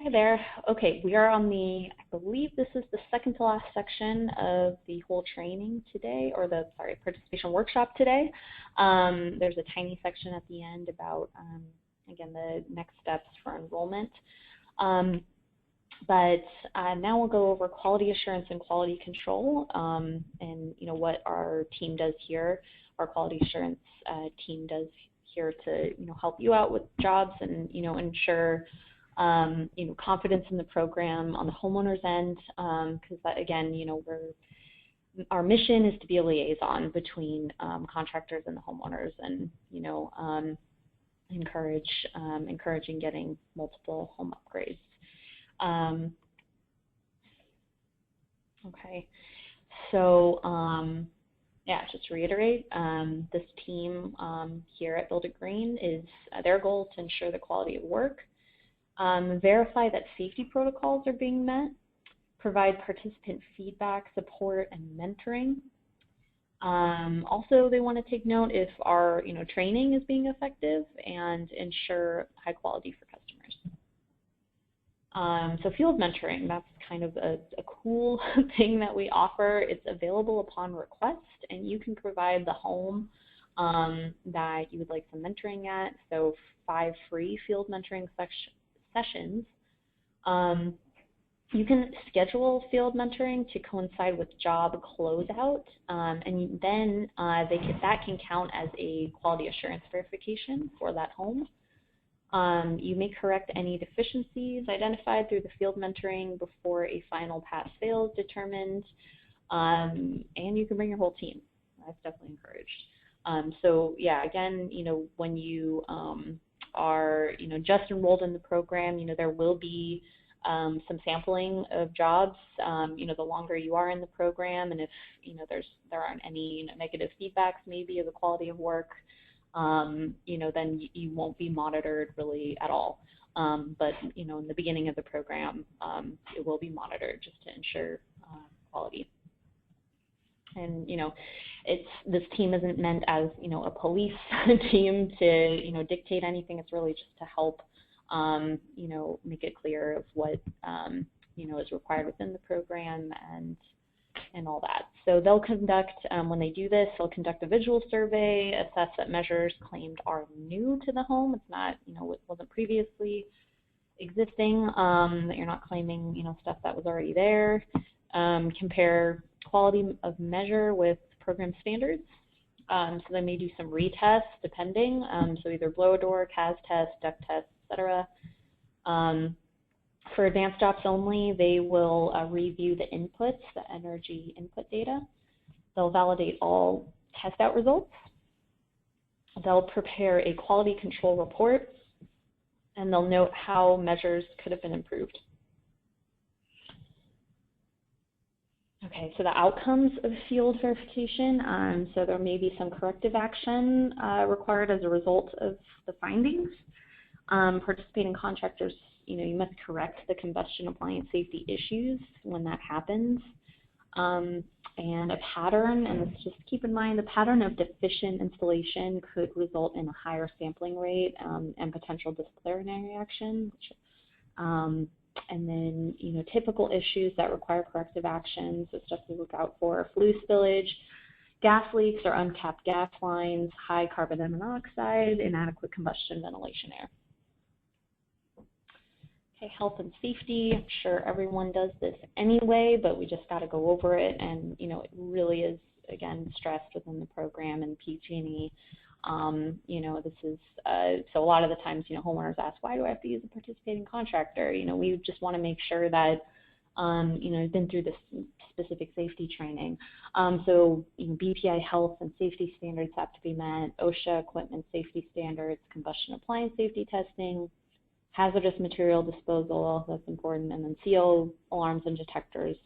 Hi there. Okay, we are on I believe this is the second to last section of the whole training today, or participation workshop today. There's a tiny section at the end about, again, the next steps for enrollment. But now we'll go over quality assurance and quality control, and what our team does here. Our quality assurance team does here to help you out with jobs and ensure confidence in the program on the homeowner's end, because that, again, our mission is to be a liaison between contractors and the homeowners, and encouraging getting multiple home upgrades. Okay, so yeah, just to reiterate, this team here at Build It Green is their goal to ensure the quality of work, verify that safety protocols are being met, provide participant feedback, support, and mentoring. Also, they want to take note if our training is being effective and ensure high quality for customers. So field mentoring, that's kind of a cool thing that we offer. It's available upon request, and you can provide the home that you would like some mentoring at. So 5 free field mentoring sessions. You can schedule field mentoring to coincide with job closeout, and then that can count as a quality assurance verification for that home. You may correct any deficiencies identified through the field mentoring before a final pass-fail is determined, and you can bring your whole team. That's definitely encouraged. So yeah, again, when you are just enrolled in the program, there will be some sampling of jobs. The longer you are in the program, and if there aren't any negative feedbacks maybe of the quality of work, then you won't be monitored really at all. But in the beginning of the program, it will be monitored just to ensure quality. And this team isn't meant as a police team to dictate anything. It's really just to help make it clear of what is required within the program and all that. So they'll conduct, when they do this, they'll conduct a visual survey, assess that measures claimed are new to the home. It's not, it wasn't previously existing, that you're not claiming, stuff that was already there. Compare quality of measure with program standards. So they may do some retests depending, so either blow-a-door, CAS test, duct test, etc. For advanced jobs only, they will review the inputs, the energy input data. They'll validate all test out results. They'll prepare a quality control report, and they'll note how measures could have been improved. Okay, so the outcomes of field verification, so there may be some corrective action required as a result of the findings. Participating contractors, you must correct the combustion appliance safety issues when that happens. And a pattern, and let's just keep in mind, the pattern of deficient installation could result in a higher sampling rate and potential disciplinary action. And then, typical issues that require corrective actions, so stuff to look out for: flue spillage, gas leaks or uncapped gas lines, high carbon monoxide, inadequate combustion ventilation air. Okay, health and safety. I'm sure everyone does this anyway, but we just got to go over it. And it really is, again, stressed within the program and PG&E. This is so a lot of the times, homeowners ask, why do I have to use a participating contractor? We just want to make sure that you've been through this specific safety training. So BPI health and safety standards have to be met, OSHA equipment safety standards, combustion appliance safety testing, hazardous material disposal, that's important, and then CO alarms and detectors,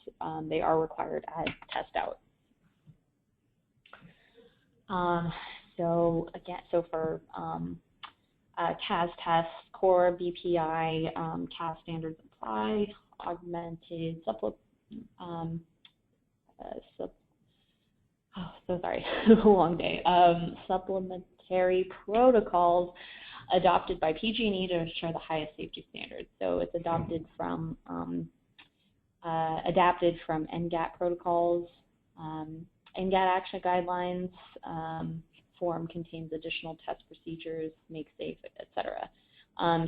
they are required at test out. So again, so for CAS tests, core, BPI, CAS standards apply, augmented long day. Supplementary protocols adopted by PG&E to ensure the highest safety standards. So it's adopted from adapted from NGAT protocols, NGAT action guidelines. Form contains additional test procedures, make safe, etc.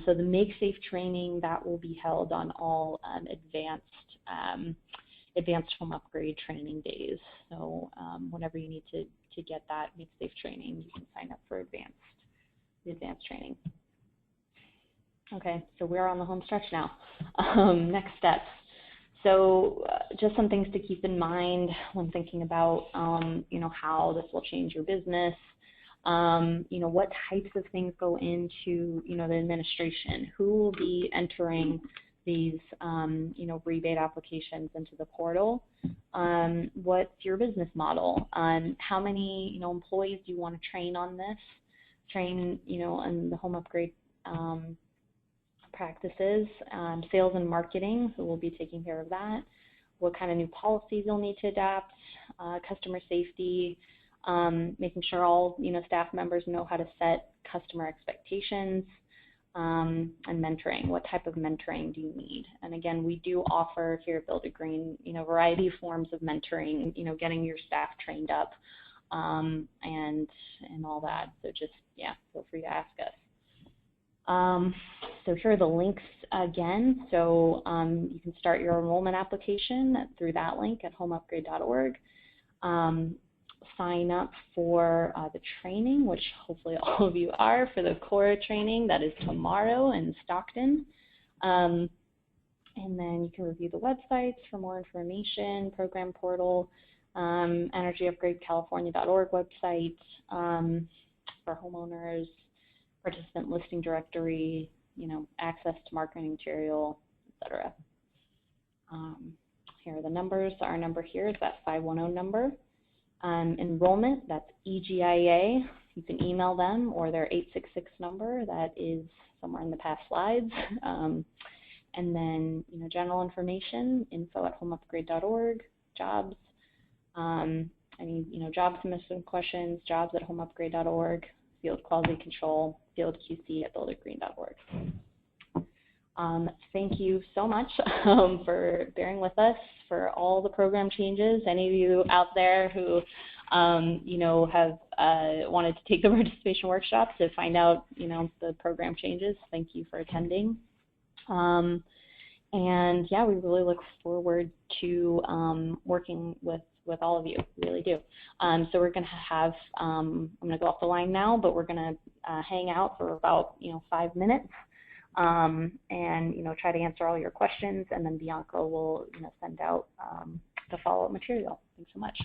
So the make safe training that will be held on all advanced home upgrade training days. So whenever you need to get that make safe training, you can sign up for the advanced training. Okay, so we're on the home stretch now. Next steps. So just some things to keep in mind when thinking about how this will change your business. What types of things go into the administration? Who will be entering these rebate applications into the portal? What's your business model? How many employees do you want to train on this? Train on the home upgrade practices, sales and marketing, who will be taking care of that, what kind of new policies you'll need to adapt, customer safety, making sure all staff members know how to set customer expectations, and mentoring. What type of mentoring do you need? And again, we do offer here at Build a Green, a variety of forms of mentoring, getting your staff trained up, and all that. So just feel free to ask us. So here are the links again. So you can start your enrollment application through that link at homeupgrade.org. Sign up for the training, which hopefully all of you are, for the core training that is tomorrow in Stockton. And then you can review the websites for more information, program portal, energyupgradecalifornia.org website for homeowners, participant listing directory, access to marketing material, etc. Here are the numbers. Our number here is that 510 number. Enrollment, that's EGIA. You can email them, or their 866 number that is somewhere in the past slides. And then general information, info@homeupgrade.org, jobs, job submission questions, jobs@homeupgrade.org, field quality control, field QC@buildagreen.org. Thank you so much for bearing with us for all the program changes. Any of you out there who have wanted to take the participation workshop to find out the program changes, thank you for attending. And yeah, we really look forward to working with all of you. We really do. So we're going to have, I'm going to go off the line now, but we're going to hang out for about 5 minutes and try to answer all your questions, and then Bianca will send out the follow-up material. Thanks so much.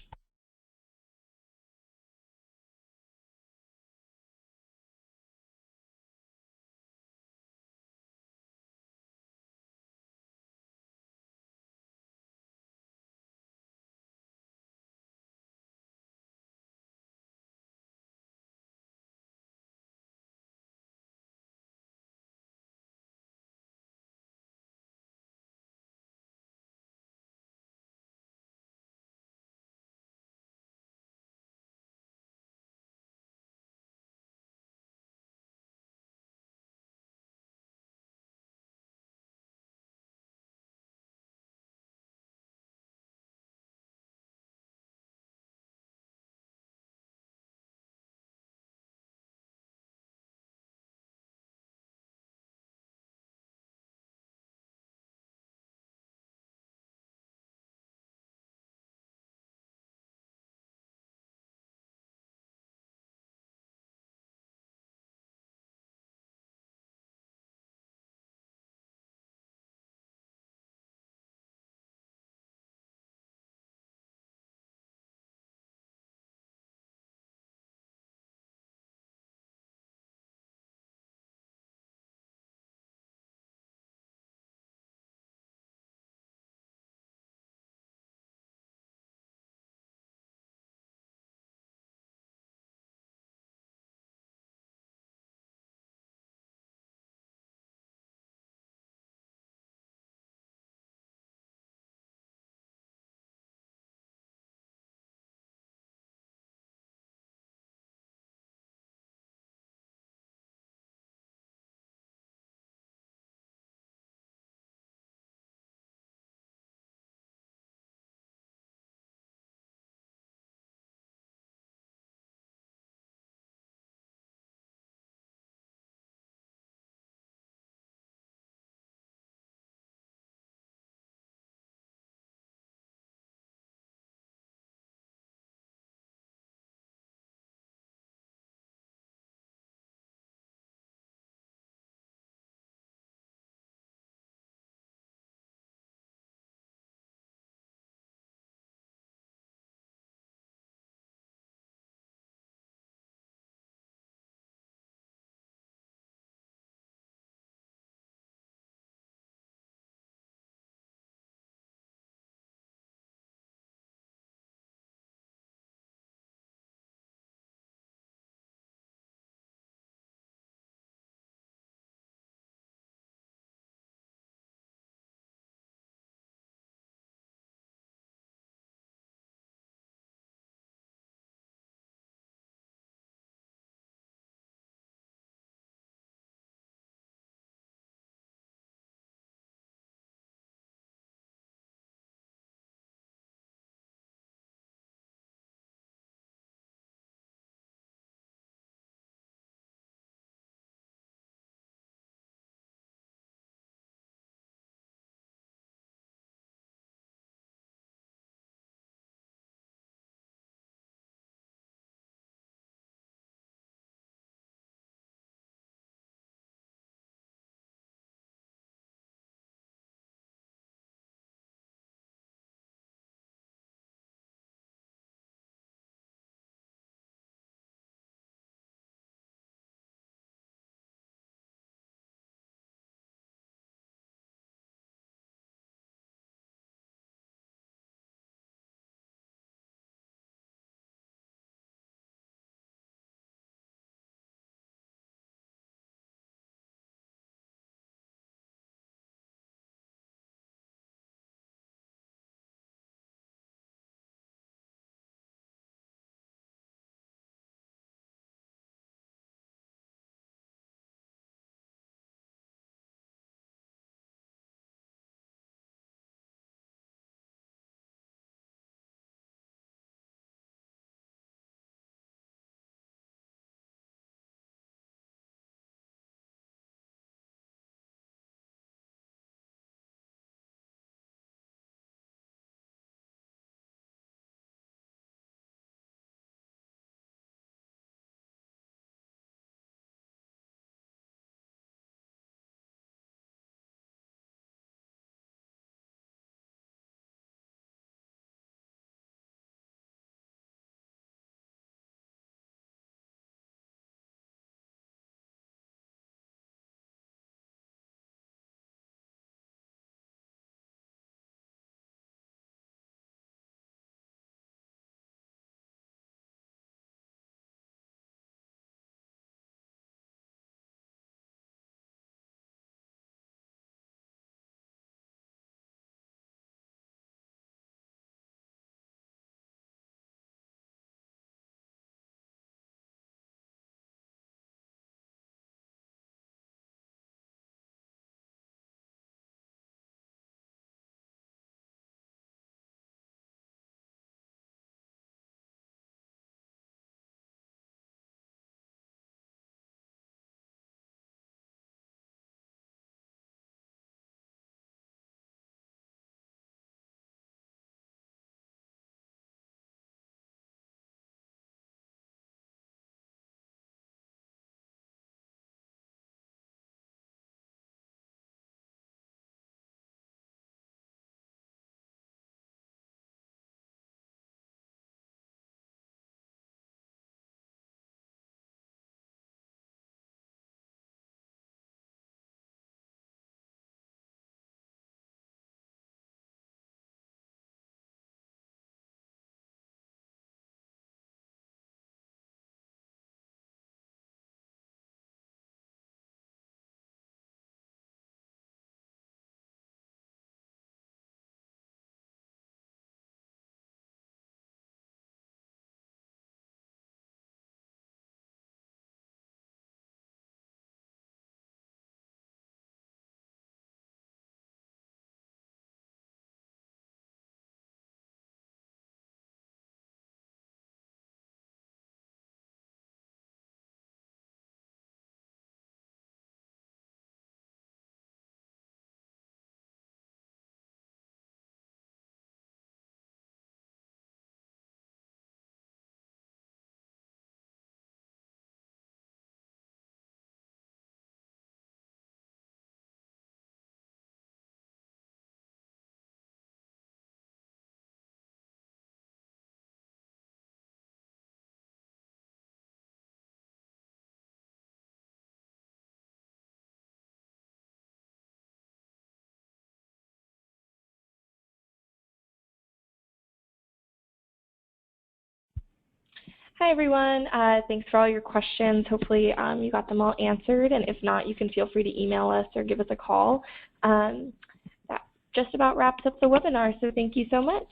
Hi, everyone. Thanks for all your questions. Hopefully you got them all answered, and if not, you can feel free to email us or give us a call. That just about wraps up the webinar, so thank you so much.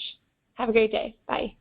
Have a great day. Bye.